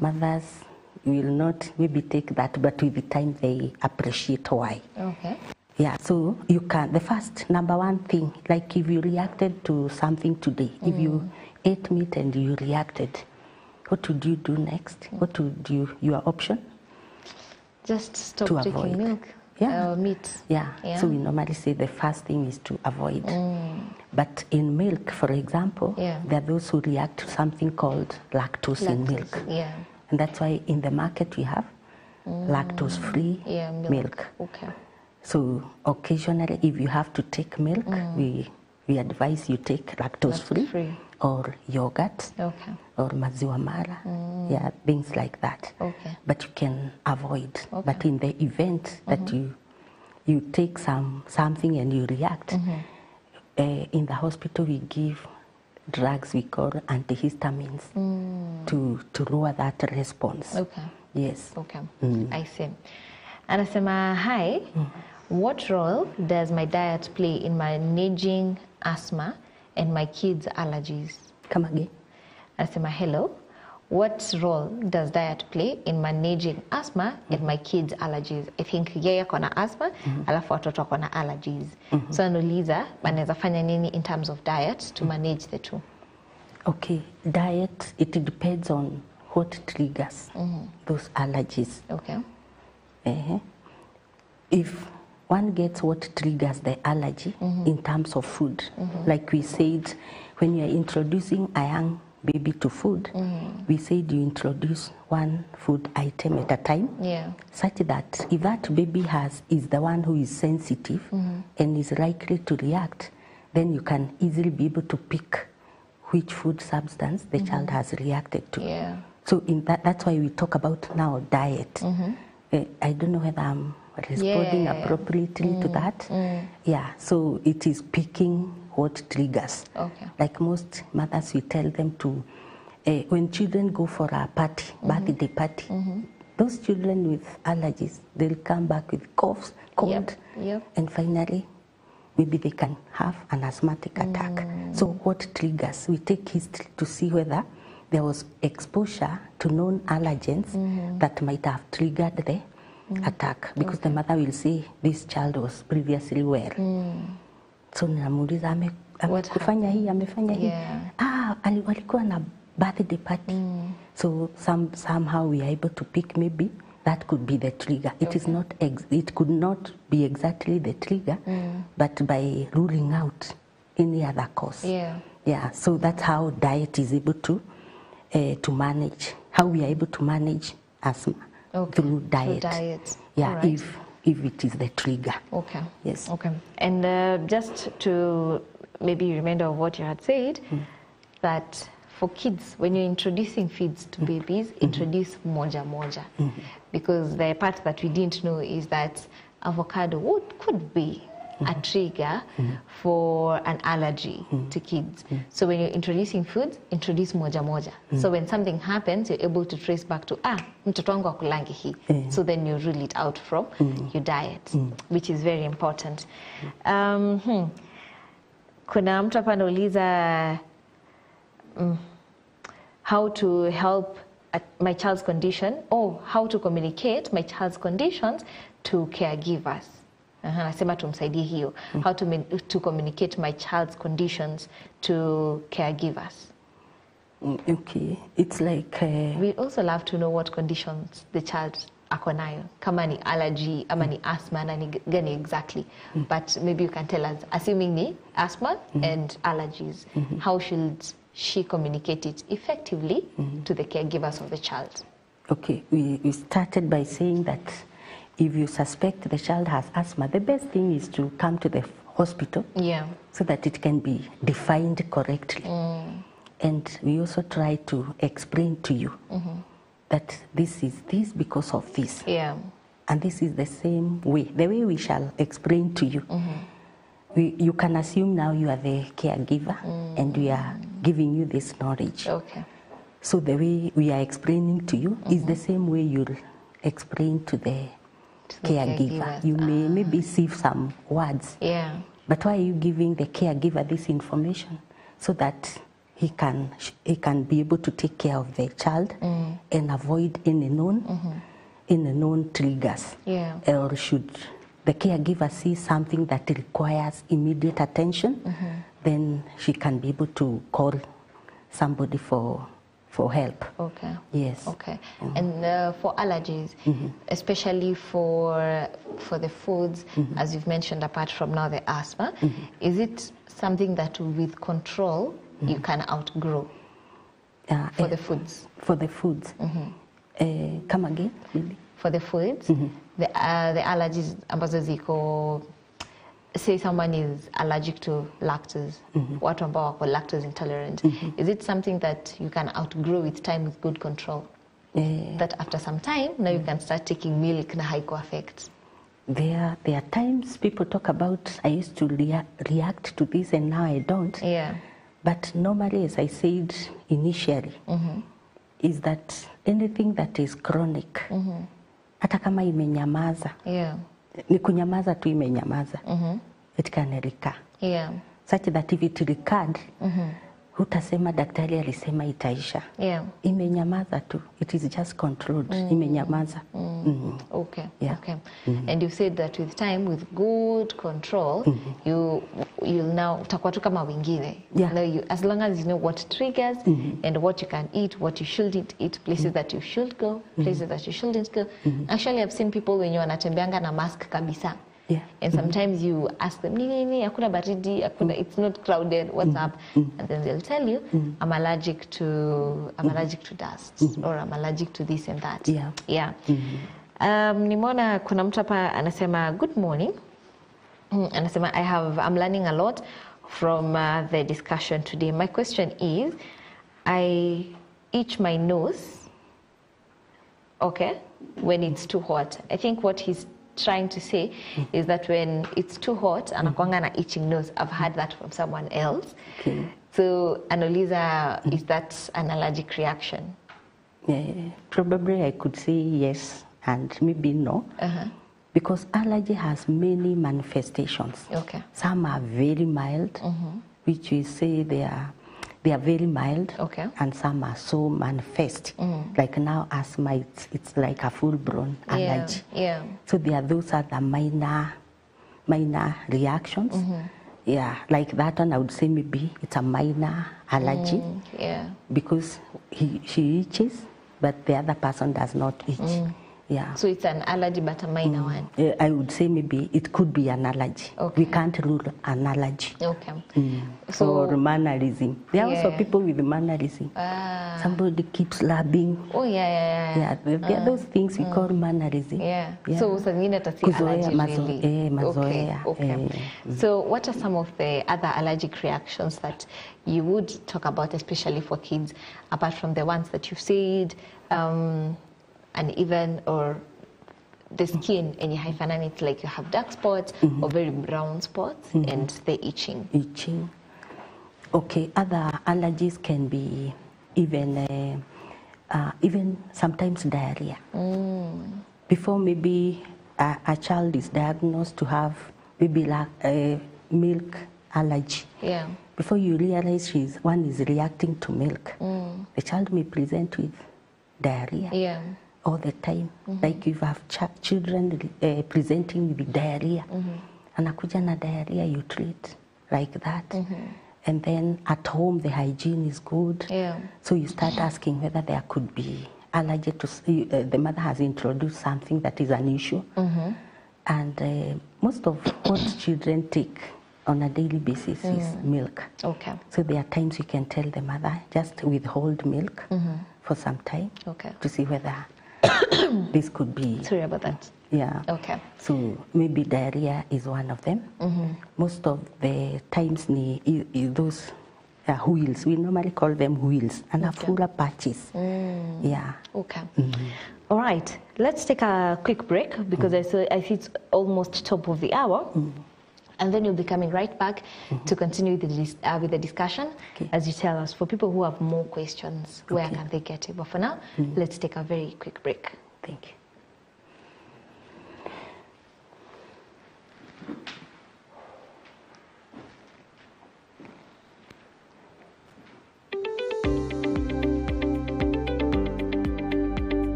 Mothers will not maybe take that, but with the time they appreciate why. Okay. Yeah, so you can, the first number one thing, like if you reacted to something today, if you ate meat and you reacted, what would you do next? What would your option? Just stop to taking avoid milk. Meat. Yeah, so we normally say the first thing is to avoid. But in milk, for example, there are those who react to something called lactose in milk. Yeah. And that's why in the market we have lactose-free milk. Okay. So occasionally, if you have to take milk, we advise you take lactose-free or yogurt or maziwa mara, things like that. Okay. But you can avoid. But in the event that you take something and you react, in the hospital we give drugs we call antihistamines to lower that response. Okay. Yes. Okay. I see. Anasema, hi, what role does my diet play in managing asthma and my kids' allergies? Come again. Anasema, hello, what role does diet play in managing asthma and my kids' allergies? I think yeye kona asthma, alafu watoto kona allergies. So anuliza, maneza fanya nini in terms of diet to manage the two? Okay, diet, it depends on what triggers those allergies. Okay. If one gets what triggers the allergy in terms of food, like we said, when you are introducing a young baby to food, we said you introduce one food item at a time, such that if that baby is the one who is sensitive and is likely to react, then you can easily be able to pick which food substance the child has reacted to. Yeah. So in that's why we talk about now diet. I don't know whether I'm responding appropriately to that. Yeah, so it is picking what triggers. Okay. Like most mothers, we tell them to, when children go for a party, birthday party, those children with allergies, they'll come back with coughs, cold, and finally, maybe they can have an asthmatic attack. So what triggers? We take history to see whether there was exposure to known allergens that might have triggered the attack, because the mother will say this child was previously well. So namuuliza amefanya hii, amefanya hii. Walikuwa na birthday party. So somehow we are able to pick, maybe that could be the trigger. It is not it could not be exactly the trigger, but by ruling out any other cause. Yeah, so that's how diet is able to manage, how we are able to manage asthma through diet. Yeah, right. If it is the trigger. Okay. Yes. Okay. And just to maybe remember of what you had said, that for kids, when you're introducing feeds to babies, introduce moja moja. Because the part that we didn't know is that avocado could be a trigger for an allergy to kids. So when you're introducing foods, introduce moja moja. So when something happens, you're able to trace back to, mtoto wangu hakulangi hii. So then you rule it out from your diet, which is very important. Kuna mtu hapa anauliza how to help my child's condition, or how to communicate my child's conditions to caregivers. Nasema tumsaidie hiyo. How to communicate my child's conditions to caregivers. Okay, it's like... we also love to know what conditions the child ako nayo. Kama ni allergy, ama ni asthma, na ni gani exactly. But maybe you can tell us, assuming ni asthma and allergies, how should she communicate it effectively to the caregivers of the child? Okay, we started by saying that if you suspect the child has asthma, the best thing is to come to the hospital so that it can be defined correctly. And we also try to explain to you that this is this because of this. And this is the same way, the way we shall explain to you. You can assume now you are the caregiver and we are giving you this knowledge. Okay. So the way we are explaining to you is the same way you'll explain to the caregiver. You may maybe sieve some words. But why are you giving the caregiver this information? So that he can be able to take care of the child and avoid any known triggers. Or should the caregiver see something that requires immediate attention, then she can be able to call somebody for help. Okay. Yes. Okay. And for allergies, especially for the foods, as you've mentioned, apart from now the asthma, is it something that with control you can outgrow for the foods? For the foods. Come again, maybe. For the foods, the allergies ambazo ziko, say someone is allergic to lactose, watu ambao wako lactose intolerant, is it something that you can outgrow with time with good control? That after some time, now you can start taking milk na haiko affect? There are times people talk about, I used to react to this and now I don't. But normally, as I said initially, is that anything that is chronic, hata kama imenyamaza, ni kunyamaza tu imenyamaza, it can recur. Such that if it recurred, hutasema daktari alisema itaisha. Imenyamaza tu, it is just controlled, imenyamaza. Okay. Okay. And you said that with time, with good control, you'll now utakuwa tu kama wengine. Now as long as you know what triggers and what you can eat, what you shouldn't eat, places that you should go, places that you shouldn't go. Actually, I've seen people when you wanatembeanga na mask kabisa. And sometimes you ask them, nini, hakuna baridi, hakuna, it's not crowded, what's up? And then they'll tell you, I'm allergic to dust, or I'm allergic to this and that. Nimeona kuna mtu hapa anasema, good morning. Anasema, I'm learning a lot from the discussion today. My question is, I itch my nose, okay, when it's too hot. I think what he's trying to say is that when it's too hot, anakuanga na itching nose. I've heard that from someone else. Okay. So, Anoliza, is that an allergic reaction? Yeah, probably I could say yes and maybe no. Because allergy has many manifestations. Okay. Some are very mild, which we say they are very mild. Okay. And some are so manifest. Like now asthma, it's like a full-blown allergy. Yeah. So those are the minor reactions. Yeah, like that one I would say maybe it's a minor allergy. Yeah. Because she itches, but the other person does not itch. Yeah. So it's an allergy, but a minor one. I would say maybe it could be an allergy. Okay. We can't rule an allergy. Okay. So, or mannerism. There are also people with mannerism. Somebody keeps labbing. Oh, yeah. There are those things we call mannerism. Yeah. So sangine tasi allergy really. Mazoea. Okay. So what are some of the other allergic reactions that you would talk about, especially for kids, apart from the ones that you've said, and even, or the skin, and you have it's like you have dark spots or very brown spots and the itching. Okay, other allergies can be even sometimes diarrhea. Before maybe a child is diagnosed to have maybe like a milk allergy. Yeah. Before you realize one is reacting to milk, the child may present with diarrhea. Yeah. All the time. Like if you have children presenting with diarrhea, anakuja na diarrhea, you treat like that. And then at home the hygiene is good. Yeah. So you start asking whether there could be allergy to, the mother has introduced something that is an issue. And most of what children take on a daily basis is milk. Okay. So there are times you can tell the mother, just withhold milk for some time to see whether this could be. Sorry about that. Yeah. Okay. So maybe diarrhea is one of them. Most of the times is those wheels. We normally call them wheels and fuller patches. Yeah. Okay. All right. Let's take a quick break because I see it's almost top of the hour. And then you'll be coming right back to continue with the discussion as you tell us, for people who have more questions, where can they get it? But for now, let's take a very quick break. Thank you.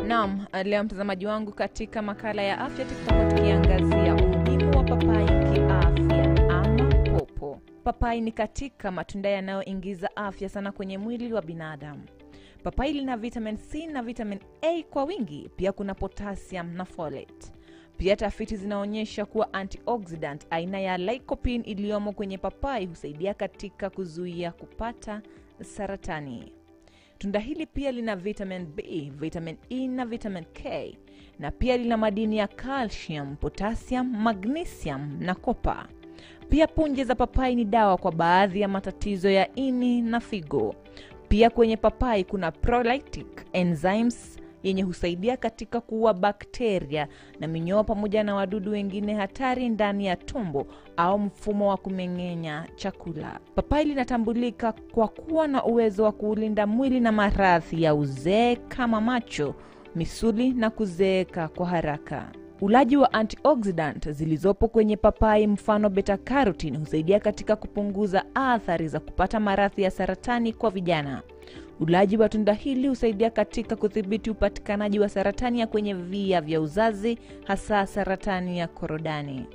Naam, leo mtazamaji wangu, katika makala ya afya tutakuwa tukiangazia umuhimu wa papai kiafya ama popo. Papai ni katika matunda yanayoingiza afya sana kwenye mwili wa binadamu. Papai lina vitamin C na vitamin A kwa wingi, pia kuna potassium na folate. Pia tafiti zinaonyesha kuwa antioxidant aina ya lycopene iliyomo kwenye papai husaidia katika kuzuia kupata saratani. Tunda hili pia lina vitamin B, vitamin E na vitamin K, na pia lina madini ya calcium, potassium, magnesium na copper. Pia punje za papai ni dawa kwa baadhi ya matatizo ya ini na figo. Pia kwenye papai kuna prolytic enzymes yenye husaidia katika kuua bakteria na minyoo pamoja na wadudu wengine hatari ndani ya tumbo au mfumo wa kumeng'enya chakula. Papai linatambulika kwa kuwa na uwezo wa kuulinda mwili na maradhi ya uzee kama macho, misuli na kuzeeka kwa haraka. Ulaji wa antioxidant zilizopo kwenye papai mfano beta carotene husaidia katika kupunguza athari za kupata maradhi ya saratani kwa vijana. Ulaji wa tunda hili husaidia katika kudhibiti upatikanaji wa saratani ya kwenye via vya uzazi, hasa saratani ya korodani.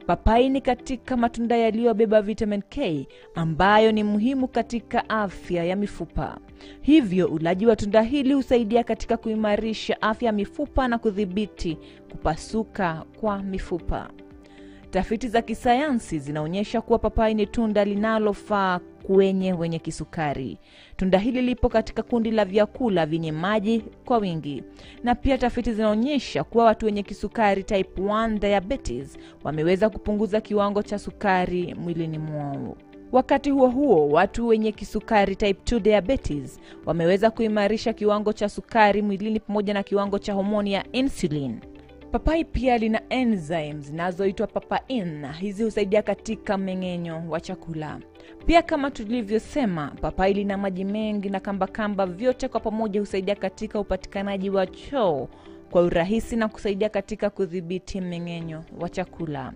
Papai ni katika matunda yaliyobeba vitamin K ambayo ni muhimu katika afya ya mifupa. Hivyo ulaji wa tunda hili husaidia katika kuimarisha afya ya mifupa na kudhibiti kupasuka kwa mifupa. Tafiti za kisayansi zinaonyesha kuwa papai ni tunda linalofaa wenye kisukari. Tunda hili lipo katika kundi la vyakula vyenye maji kwa wingi. Na pia tafiti zinaonyesha kuwa watu wenye kisukari type 1 diabetes wameweza kupunguza kiwango cha sukari mwilini mwao. Wakati huo huo, watu wenye kisukari type 2 diabetes wameweza kuimarisha kiwango cha sukari mwilini pamoja na kiwango cha homoni ya insulin. Papai pia lina enzymes zinazoitwa papain. Hizi husaidia katika mmeng'enyo wa chakula. Pia kama tulivyosema, papai lina maji mengi na kamba vyote kwa pamoja husaidia katika upatikanaji wa choo kwa urahisi na kusaidia katika kudhibiti mmeng'enyo wa chakula.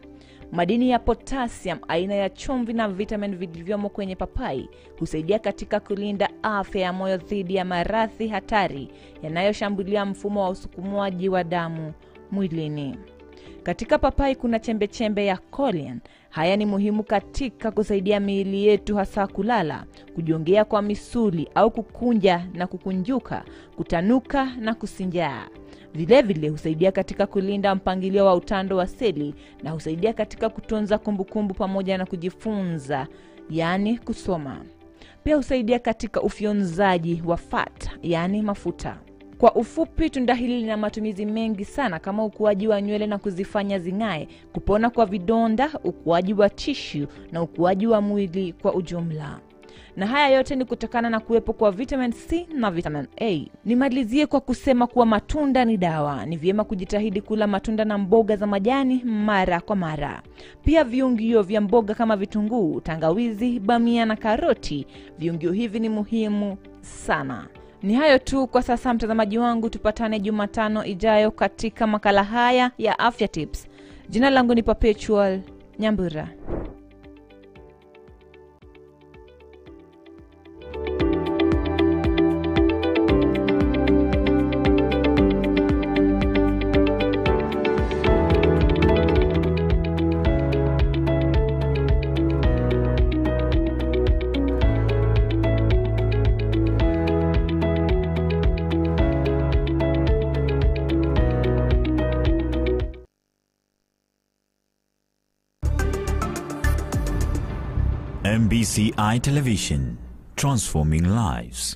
Madini ya potassium, aina ya chumvi na vitamin vilivyomo kwenye papai husaidia katika kulinda afya ya moyo dhidi ya maradhi hatari yanayoshambulia mfumo wa usukumuaji wa damu mwilini. Katika papai kuna chembe ya choline. Haya ni muhimu katika kusaidia miili yetu, hasa kulala, kujongea kwa misuli au kukunja na kukunjuka, kutanuka na kusinjaa. Vile husaidia katika kulinda mpangilio wa utando wa seli na husaidia katika kutunza kumbukumbu pamoja na kujifunza, yani kusoma. Pia husaidia katika ufyonzaji wa fat, yani mafuta. Kwa ufupi, tunda hili lina matumizi mengi sana kama ukuaji wa nywele na kuzifanya zing'ae, kupona kwa vidonda, ukuaji wa tissue na ukuaji wa mwili kwa ujumla. Na haya yote ni kutokana na kuwepo kwa vitamin C na vitamin A. Nimalizie kwa kusema kuwa matunda ni dawa. Ni vyema kujitahidi kula matunda na mboga za majani mara kwa mara. Pia viungio vya mboga kama vitunguu, tangawizi, bamia na karoti. Viungio hivi ni muhimu sana. Ni hayo tu kwa sasa, mtazamaji wangu. Tupatane Jumatano ijayo katika makala haya ya Afya Tips. Jina langu ni Perpetual Nyambura. MBCI Television, transforming lives.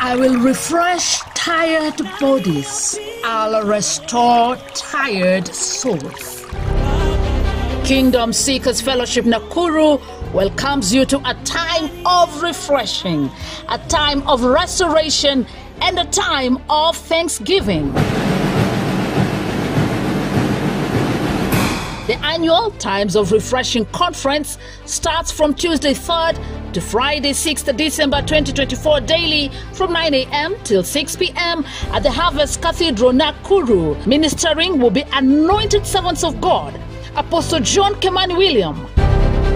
I will refresh tired bodies. I'll restore tired souls. Kingdom Seekers Fellowship Nakuru welcomes you to a time of refreshing, a time of restoration, and a time of thanksgiving. The annual Times of Refreshing Conference starts from Tuesday 3rd to Friday 6th December 2024 daily from 9 a.m. till 6 p.m. at the Harvest Cathedral, Nakuru. Ministering will be anointed servants of God, Apostle John Kemani William,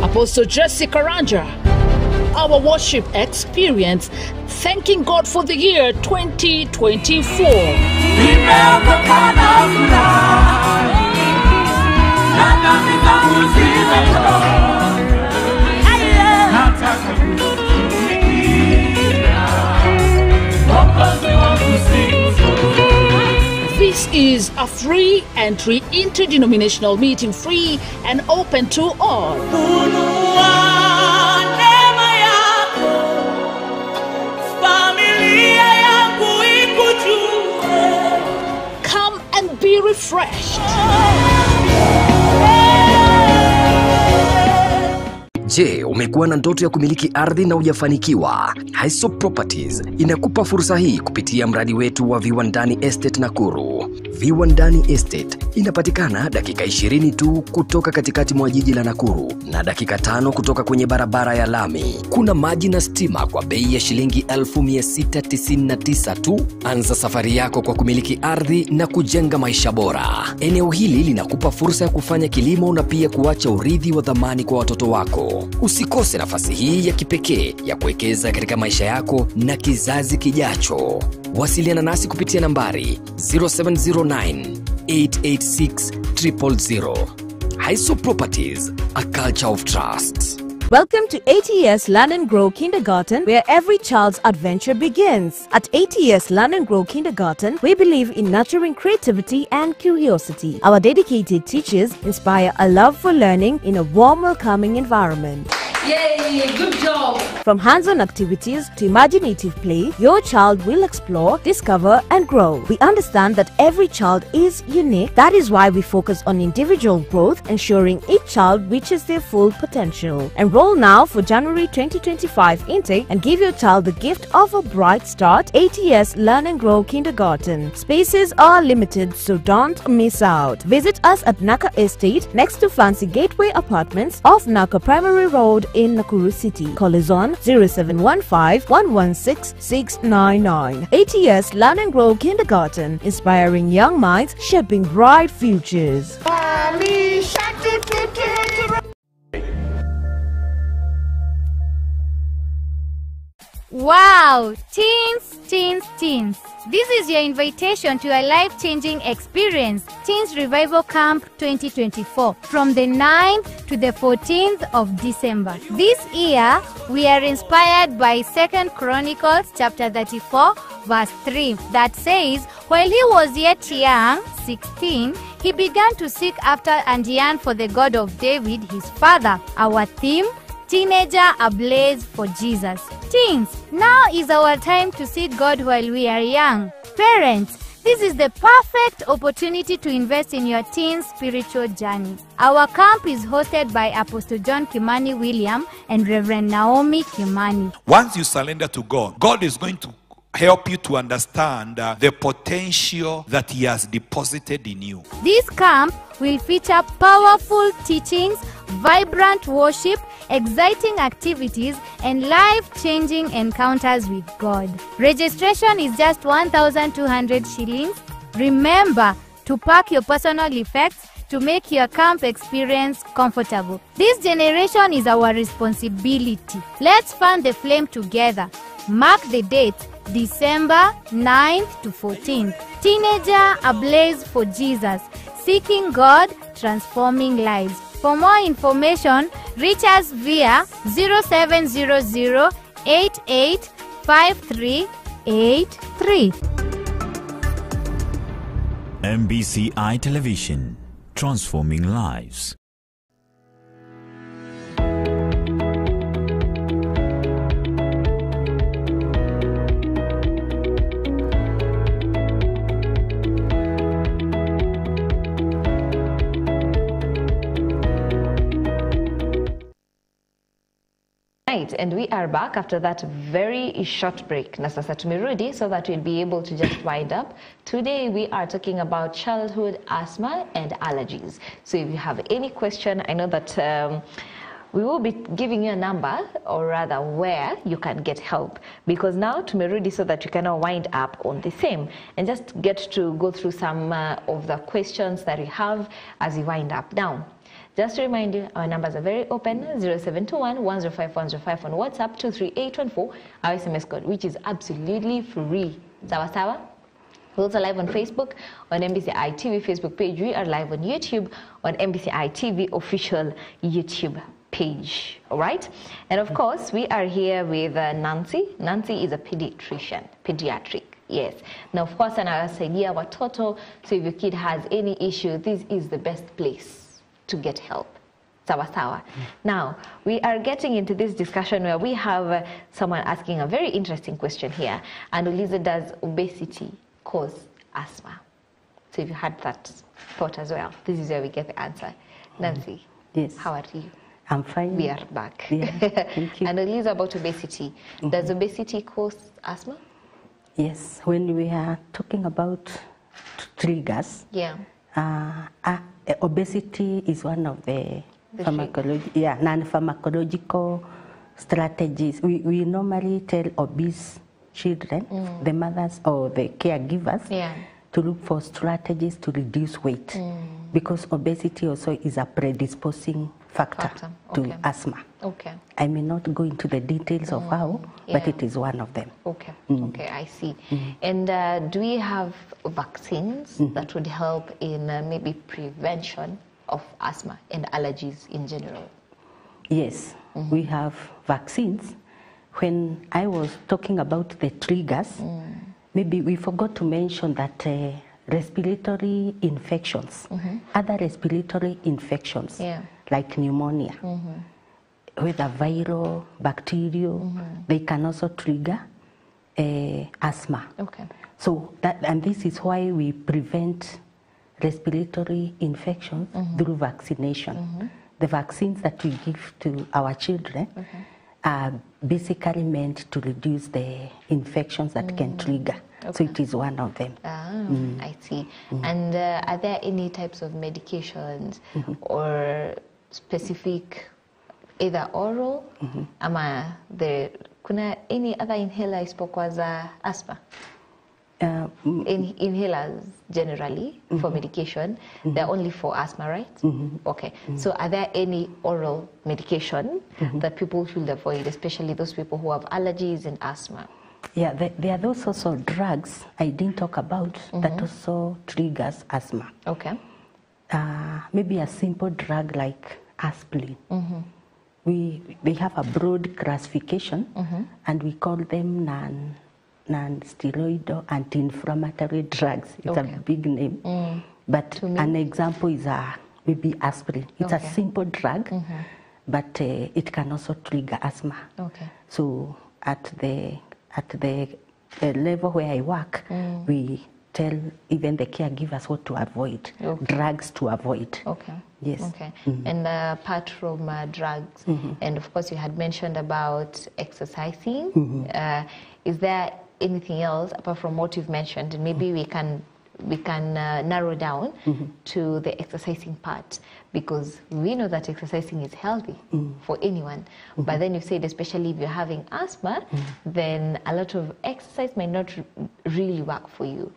Apostle Jesse Karanja. Our worship experience, thanking God for the year 2024. This is a free entry interdenominational meeting, free and open to all. Come and be refreshed. Je, umekuwa na ndoto ya kumiliki ardhi na hujafanikiwa? Hiso Properties inakupa fursa hii kupitia mradi wetu wa Viwandani Estate Nakuru. Viwandani Estate inapatikana dakika 20 tu kutoka katikati mwa jiji la Nakuru na dakika 5 kutoka kwenye barabara ya lami. Kuna maji na stima kwa bei ya shilingi 1699 tu. Anza safari yako kwa kumiliki ardhi na kujenga maisha bora. Eneo hili linakupa fursa ya kufanya kilimo na pia kuacha urithi wa dhamani kwa watoto wako. Usikose nafasi hii ya kipekee ya kuwekeza katika maisha yako na kizazi kijacho. Wasiliana nasi kupitia nambari 0709-886-000. Hiso Properties, a culture of trust. Welcome to ATS Learn and Grow Kindergarten, where every child's adventure begins. At ATS Learn and Grow Kindergarten, we believe in nurturing creativity and curiosity. Our dedicated teachers inspire a love for learning in a warm, welcoming environment. Yay, good job! From hands-on activities to imaginative play, your child will explore, discover, and grow. We understand that every child is unique. That is why we focus on individual growth, ensuring each child reaches their full potential. Enroll now for January 2025 intake and give your child the gift of a bright start. ATS Learn and Grow Kindergarten. Spaces are limited, so don't miss out. Visit us at Naka Estate, next to Fancy Gateway Apartments off Naka Primary Road in Nakuru City. Call us on 0715-116-699. ATS Learn and Grow Kindergarten, inspiring young minds, shaping bright futures. Wow! Teens, teens, teens. This is your invitation to a life-changing experience, Teens Revival Camp 2024, from the 9th to the 14th of December. This year, we are inspired by 2 Chronicles chapter 34, verse 3, that says, "While he was yet young, 16, he began to seek after and yearn for the God of David, his father." Our theme, Teenager Ablaze for Jesus. Teens, now is our time to seek God while we are young. Parents, this is the perfect opportunity to invest in your teen's spiritual journey. Our camp is hosted by Apostle John Kimani William and Reverend Naomi Kimani. Once you surrender to God, God is going to help you to understand the potential that he has deposited in you. This camp will feature powerful teachings, vibrant worship, exciting activities, and life-changing encounters with God. Registration is just 1,200 shillings. Remember to pack your personal effects to make your camp experience comfortable. This generation is our responsibility. Let's fan the flame together. Mark the date, December 9th to 14th. Teenager Ablaze for Jesus. Seeking God, transforming lives. For more information, reach us via 0700 885383. MBCI Television, transforming lives. Right, and we are back after that very short break. Na sasa tumerudi so that we'll be able to just wind up. Today we are talking about childhood asthma and allergies. So if you have any question, I know that we will be giving you a number, or rather where you can get help, because now tumerudi so that you can now wind up on the same and just get to go through some of the questions that we have as we wind up now. Just to remind you, our numbers are very open, 0721-105-105 on WhatsApp, 23814, our SMS code, which is absolutely free. Sawa sawa? We're also live on Facebook, on MBCI TV Facebook page. We are live on YouTube, on MBCI TV official YouTube page. All right? And of course, we are here with Nancy. Nancy is a pediatric. Yes. Now, of course, anawasaidia watoto. So if your kid has any issue, this is the best place to get help. Sawa sawa. Now, we are getting into this discussion where we have someone asking a very interesting question here. And Uliza, does obesity cause asthma? So if you had that thought as well, this is where we get the answer. Nancy, yes. How are you? I'm fine. We are back. Yeah, thank you. And Uliza, about obesity. Does obesity cause asthma? Yes, when we are talking about triggers, yeah. Obesity is one of the non-pharmacological strategies. We normally tell obese children, the mothers or the caregivers, to look for strategies to reduce weight, because obesity also is a predisposing factor to asthma. Okay. I may not go into the details of how, but it is one of them. Okay. Okay, I see. And do we have vaccines that would help in maybe prevention of asthma and allergies in general? Yes. we have vaccines. When I was talking about the triggers, maybe we forgot to mention that respiratory infections, other respiratory infections, like pneumonia, whether viral, bacterial, they can also trigger asthma. Okay. So and this is why we prevent respiratory infections through vaccination. The vaccines that we give to our children are basically meant to reduce the infections that can trigger. Okay. So it is one of them. I see. And are there any types of medications or specific, either oral, ama kuna any other inhaler isipokuwa za asthma? Inhalers generally for medication, they're only for asthma, right? Okay. So are there any oral medication that people should avoid, especially those people who have allergies and asthma? Yeah, there are those also drugs I didn't talk about that also triggers asthma. Okay. Maybe a simple drug like aspirin. They have a broad classification and we call them non-steroidal anti-inflammatory drugs. It's a big name. But an example is maybe aspirin. It's a simple drug, but it can also trigger asthma. Okay. So at the level where I work, we tell even the caregivers what to avoid, drugs to avoid. Okay. Yes. Okay. And apart from drugs, and of course you had mentioned about exercising, is there anything else apart from what you've mentioned? And maybe we can narrow down to the exercising part, because we know that exercising is healthy for anyone. But then you said, especially if you're having asthma, then a lot of exercise may not really work for you.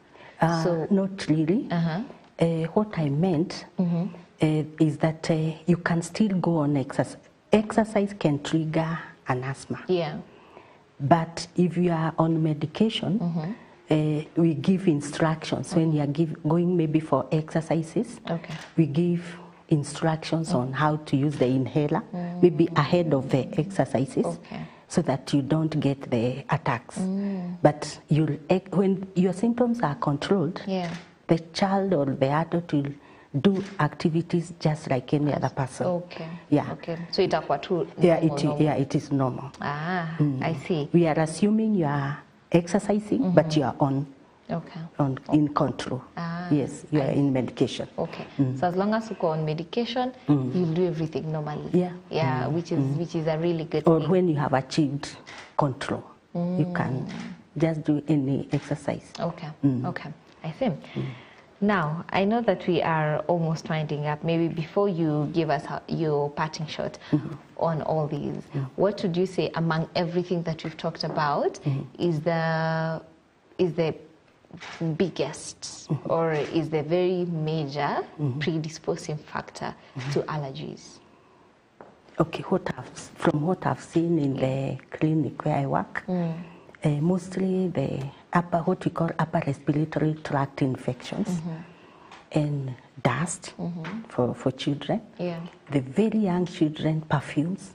So not really. What I meant is that you can still go on exercise. Exercise can trigger an asthma. Yeah. But if you are on medication, we give instructions. When you are going maybe for exercises, we give instructions on how to use the inhaler, maybe ahead of the exercises, so that you don't get the attacks. But when your symptoms are controlled, the child or the adult will do activities just like any other person. Okay. Yeah. Okay. So it's normal. Yeah, it is normal. I see. We are assuming you are exercising, but you are in control. Yes, you are in medication. Okay. So as long as you go on medication, you'll do everything normally. Yeah. Yeah, which is a really good Or thing. when you have achieved control, you can just do any exercise. Okay. Okay. I see. Now, I know that we are almost winding up. Maybe before you give us your parting shot on all these, what would you say among everything that we've talked about is the biggest or is the very major predisposing factor to allergies? Okay, from what I've seen in the clinic where I work, mostly what we call upper respiratory tract infections and dust for children. Yeah. The very young children, perfumes,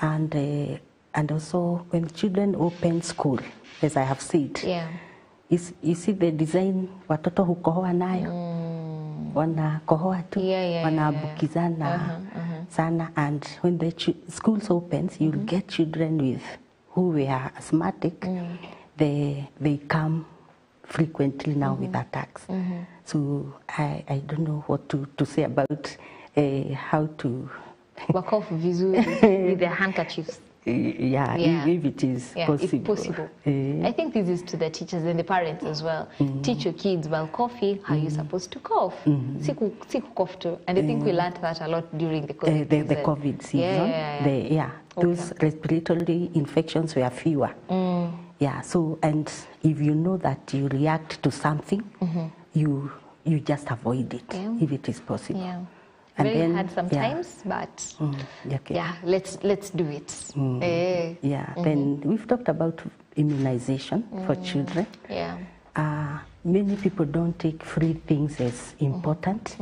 and also when children open school, as I have said. Yeah. You see the design watoto hukohoa nayo, wanakohoa tu, wanaambukizana sana, and when the schools opens, you'll get children who were asthmatic. They come frequently now with attacks. So I don't know what to say about how to work off visually with the handkerchiefs. Yeah, if it is possible. If possible. I think this is to the teachers and the parents as well. Teach your kids while coughing how you're supposed to cough. Siku cough too. And I think we learned that a lot during the COVID season. The COVID season. Those respiratory infections were fewer. Yeah, so, and if you know that you react to something, you just avoid it if it is possible. Yeah. And very then, hard sometimes, but let's do it. Then we've talked about immunization for children. Yeah. many people don't take free things as important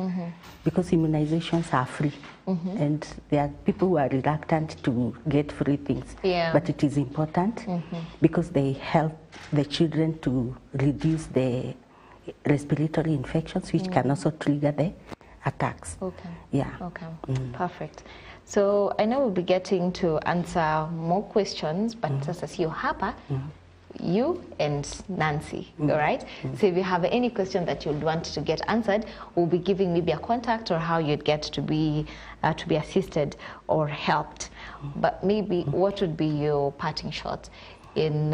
because immunizations are free. And there are people who are reluctant to get free things. But it is important because they help the children to reduce the respiratory infections, which can also trigger the attacks. Perfect. So I know we'll be getting to answer more questions, but sasa sio hapa, you and Nancy, all right? So if you have any question that you'd want to get answered, we'll be giving maybe a contact or how you'd get to be assisted or helped. But maybe what would be your parting shot in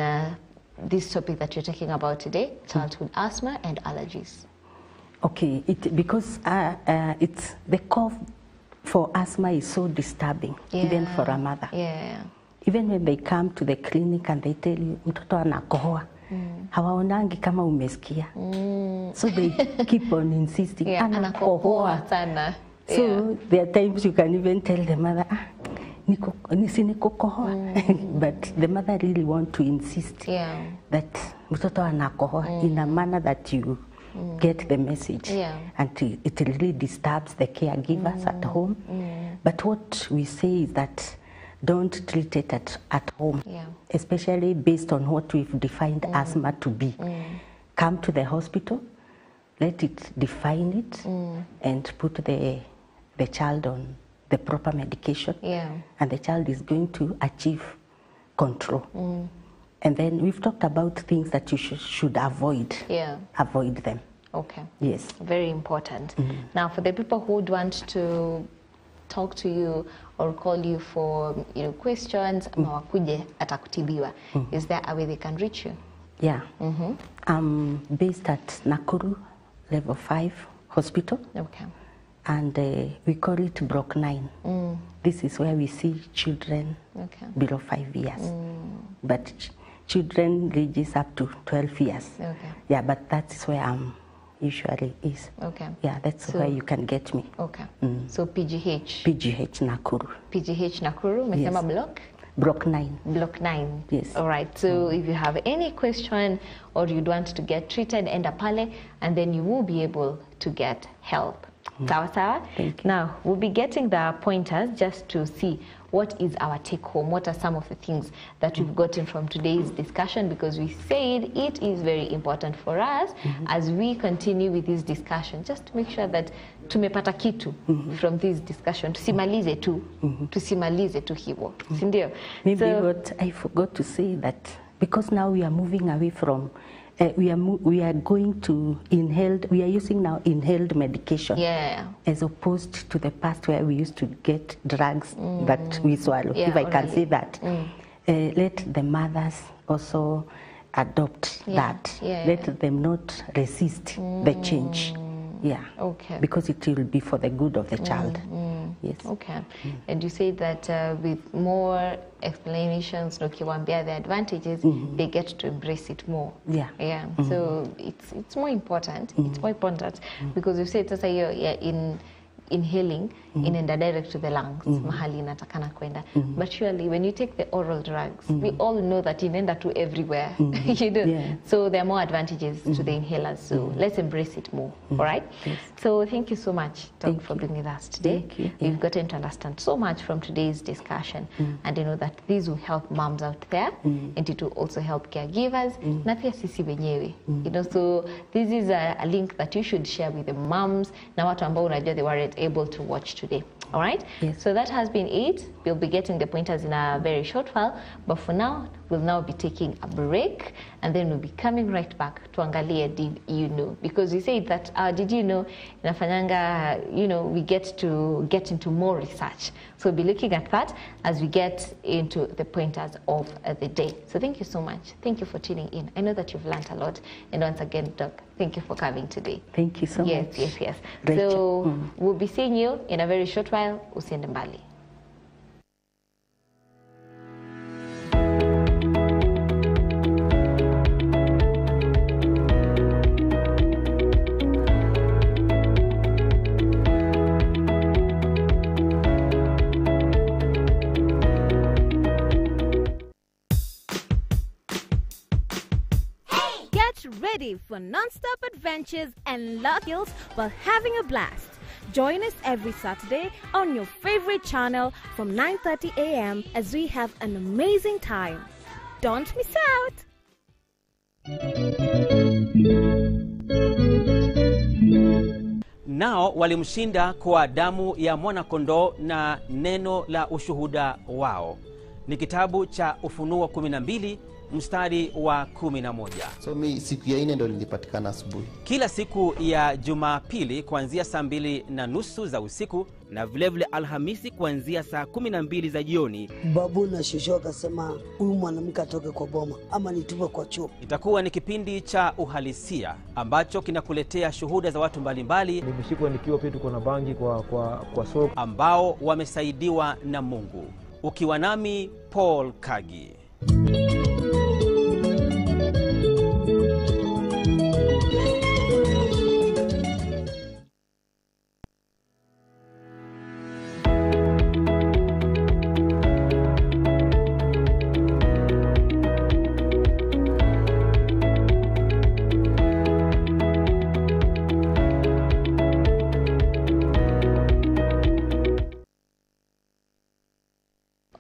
this topic that you're talking about today, childhood asthma and allergies? Okay, because it's the cough for asthma is so disturbing, even for a mother. Even when they come to the clinic and they tell you, mtoto anakohoa, hawaonangi kama umesikia. So they keep on insisting, anakohoa sana. So there are times you can even tell the mother, nikokohoa. But the mother really want to insist that mtoto anakohoa in a manner that you get the message. And it really disturbs the caregivers at home. But what we say is that don't treat it at home, especially based on what we've defined asthma to be. Come to the hospital, let it define it, and put the child on the proper medication, and the child is going to achieve control. And then we've talked about things that you should avoid. Avoid them. Okay. Yes. Very important. Now, for the people who would want to talk to you or call you for questions, wakuje atakutibiwa. Is there a way they can reach you? I'm based at Nakuru Level 5 Hospital. Okay. And we call it Block 9. This is where we see children below 5 years. But children ranges up to 12 years. Yeah, but that's where I'm usually is. Yeah, that's where you can get me. So PGH? PGH Nakuru. PGH Nakuru, Mesema block? Block 9. Block 9. Yes. All right. So if you have any question or you'd want to get treated, enda pale, and then you will be able to get help. Sawa sawa? Now, we'll be getting the pointers just to see what is our take home, what are some of the things that we've gotten from today's discussion, because we said it is very important for us as we continue with this discussion, just to make sure that tumepata kitu from this discussion. Tusimalize tu hivo. Sindio? Maybe what I forgot to say that because now we are moving away from we are going to inhaled, we are using now inhaled medication as opposed to the past where we used to get drugs that we swallow, if I can say that. Let the mothers also adopt that. Let them not resist the change. Because it will be for the good of the child. Yes. Okay. And you say that with more explanations, ukiwaambia the advantages, they get to embrace it more. So it's more important. It's more important because you say sasa hiyo in inhaling inaenda direct to the lungs, mahali inatakana kwenda. But surely when you take the oral drugs, we all know that inaenda to everywhere. You know? So there are more advantages to the inhalers. So let's embrace it more. All right? So thank you so much, Doc, for being with us today. We've gotten to understand so much from today's discussion. And you know that these will help moms out there, and it will also help caregivers. Na pia sisi wenyewe. You know, so this is a link that you should share with the moms na watu ambao unajua they weren't able to watch today. All right? So that has been it. We'll be getting the pointers in a very short while. But for now, we'll now be taking a break. And then we'll be coming right back to Angalia Did You Know? Because we say that Did You Know? Inafanyanga, you know, we get to get into more research. So we'll be looking at that as we get into the pointers of the day. So thank you so much. Thank you for tuning in. I know that you've learned a lot. And once again, Doc, thank you for coming today. Thank you so much. Yes. So we'll be seeing you in a very short while. Usiende mbali. Get ready for non-stop adventures and love skills while having a blast. Join us every Saturday on your favorite channel from 9:30 a.m. as we have an amazing time. Don't miss out! Nao walimshinda kwa damu ya mwana-kondoo na neno la ushuhuda wao. Ni kitabu cha Ufunuo 12 mstari wa 11. So mi siku ya 4 ndo nilipatikana asubuhi. Kila siku ya Jumapili kuanzia saa 2:30 za usiku na vilevile Alhamisi kuanzia saa 12 za jioni. Babu na shosho akasema huyu mwanamke atoke kwa boma ama nitupe kwa choo. Itakuwa ni kipindi cha uhalisia ambacho kinakuletea shuhuda za watu mbalimbali. Nimeshikwa nikiwa pia tuko na bangi kwa soko ambao wamesaidiwa na Mungu. Ukiwa nami Paul Kagi.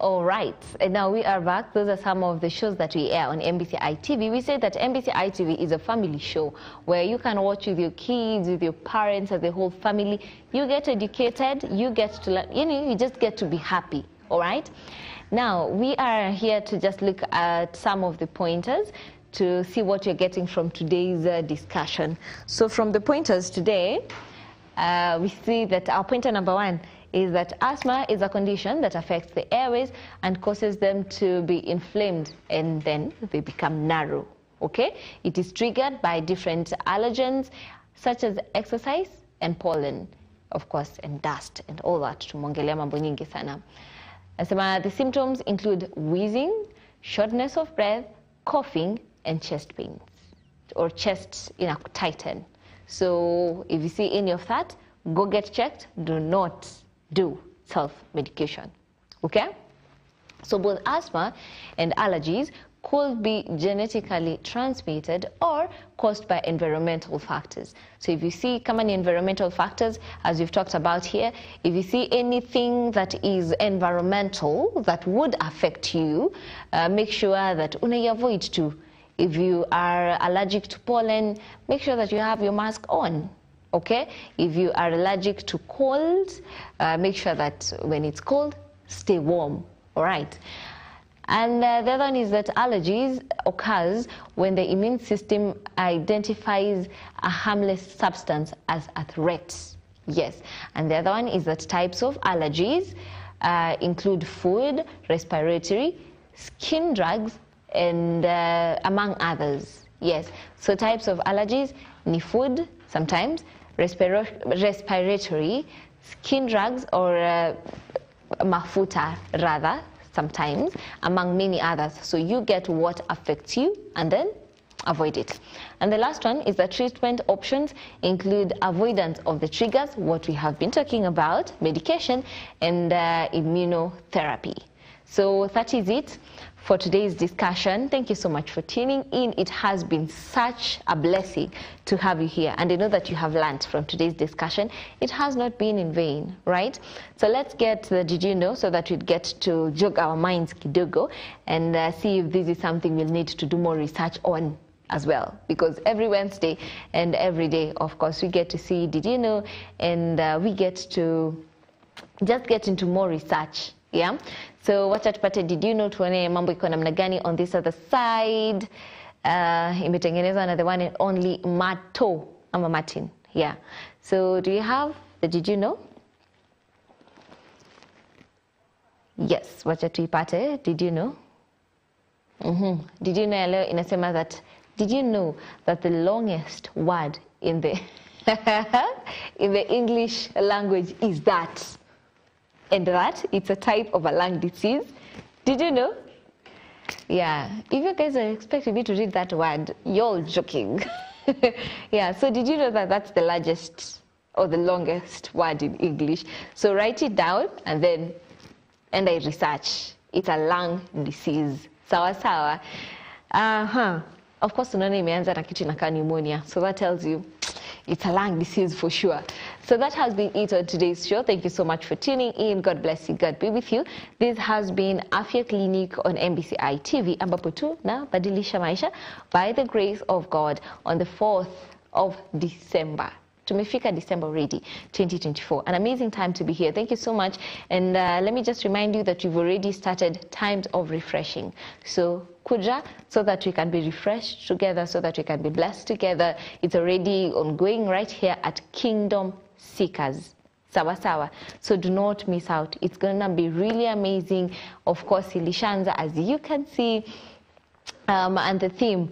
All right, and now we are back. Those are some of the shows that we air on MBCI TV. We say that MBCI TV is a family show where you can watch with your kids, with your parents, as a whole family. You get educated, you get to learn, you just get to be happy, all right? Now, we are here to just look at some of the pointers to see what you're getting from today's discussion. So from the pointers today, we see that our pointer number 1 is that asthma is a condition that affects the airways and causes them to be inflamed, and then they become narrow, okay? It is triggered by different allergens such as exercise and pollen, of course, and dust and all that. Tumongelea mambo nyingi sana. The symptoms include wheezing, shortness of breath, coughing, and chest pains, or chest tighten. So if you see any of that, go get checked. Do not do self-medication, okay? So both asthma and allergies could be genetically transmitted or caused by environmental factors. So if you see common environmental factors, as we've talked about here, if you see anything that is environmental that would affect you, make sure that avoid to. If you are allergic to pollen, make sure that you have your mask on. Okay, if you are allergic to cold, make sure that when it's cold, stay warm, all right? And the other one is that allergies occurs when the immune system identifies a harmless substance as a threat. Yes, and the other one is that types of allergies include food, respiratory, skin drugs, and among others. Yes, so types of allergies, ni food sometimes, respiratory, skin drugs, or mafuta rather, sometimes, among many others. So you get what affects you and then avoid it. And the last one is that treatment options include avoidance of the triggers, what we have been talking about, medication, and immunotherapy. So that is it for today's discussion. Thank you so much for tuning in. It has been such a blessing to have you here, and I know that you have learned from today's discussion. It has not been in vain, right? So let's get the did you know so that we get to jog our minds kidogo and see if this is something we'll need to do more research on as well, because every Wednesday and every day, of course, we get to see did you know, and we get to just get into more research. Yeah, so wacha tupate did you know, tuone mambo iko namna gani on this other side. Imetengenezwa na the one and only Mato ama Martin. Yeah, so do you have the did you know? Yes, wacha tuipate did you know. Did you know leo inasema that did you know that the longest word in the in the English language is that? And that it's a type of a lung disease. Did you know? Yeah, if you guys are expecting me to read that word, you're joking. Yeah, so did you know that that's the largest or the longest word in English? So write it down and then I research. It's a lung disease. Sawa sawa. Of course, tunaona imeanza na kitu inakaa pneumonia. So that tells you it's a lung disease for sure. So that has been it on today's show. Thank you so much for tuning in. God bless you. God be with you. This has been Afya Clinic on MBCI TV, ambapo tu na badilisha maisha by the grace of God on the 4th of December. Tumefika December already, 2024. An amazing time to be here. Thank you so much. And let me just remind you that we've already started times of refreshing. So kuja, so that we can be refreshed together, so that we can be blessed together. It's already ongoing right here at Kingdom Seekers. Sawa sawa. So do not miss out. It's gonna be really amazing. Of course, ilishanza, as you can see. And the theme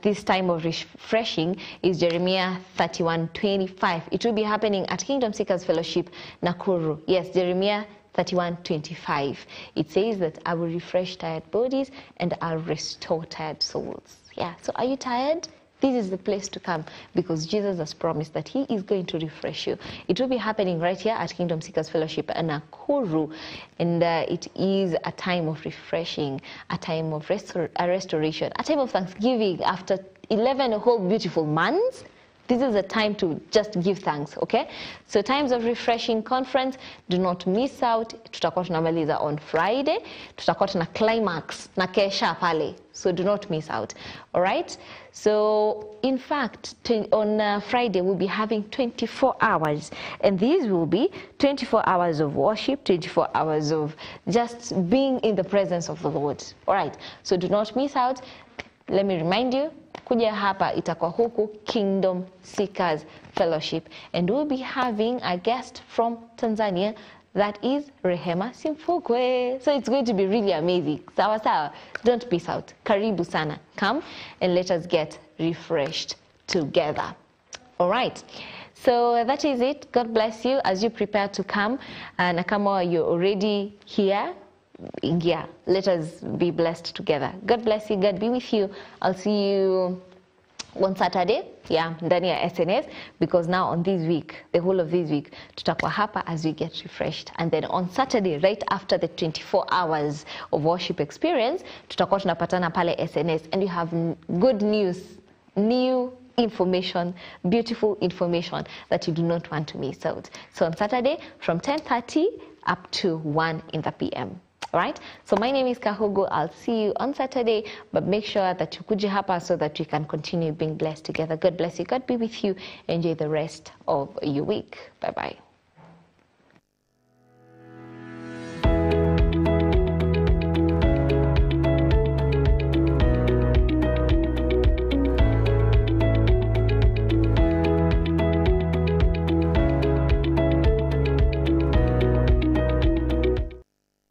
this time of refreshing is Jeremiah 31:25. It will be happening at Kingdom Seekers Fellowship, Nakuru. Yes, Jeremiah 31:25. It says that I will refresh tired bodies and I'll restore tired souls. Yeah, so are you tired? This is the place to come, because Jesus has promised that he is going to refresh you. It will be happening right here at Kingdom Seekers Fellowship in Nakuru. And it is a time of refreshing, a time of restoration, a time of thanksgiving. After 11 whole beautiful months, this is a time to just give thanks, okay? So times of refreshing conference, do not miss out. Tutakuwa tunamaliza on Friday. Tutakuwa tuna climax na kesha pale. So do not miss out, all right? So in fact, on Friday, we'll be having 24 hours. And these will be 24 hours of worship, 24 hours of just being in the presence of the Lord, all right? So do not miss out. Let me remind you, kuja hapa itakuwa huku Kingdom Seekers Fellowship, and we'll be having a guest from Tanzania, that is Rehema Simfukwe. So it's going to be really amazing. Sawa sawa, don't miss out. Karibu sana. Come and let us get refreshed together. All right. So that is it. God bless you as you prepare to come. Na kama you're already here, yeah, let us be blessed together. God bless you. God be with you. I'll see you on Saturday, yeah, ndani ya SNS, because now on this week, the whole of this week, tutakuwa hapa as we get refreshed. And then on Saturday, right after the 24 hours of worship experience, tutakuwa tunapatana pale SNS, and you have good news, new information, beautiful information that you do not want to miss out. So on Saturday, from 10:30 up to 1 in the PM. All right, so my name is Kahugo. I'll see you on Saturday, but make sure that you kuji hapa so that we can continue being blessed together. God bless you. God be with you. Enjoy the rest of your week. Bye-bye.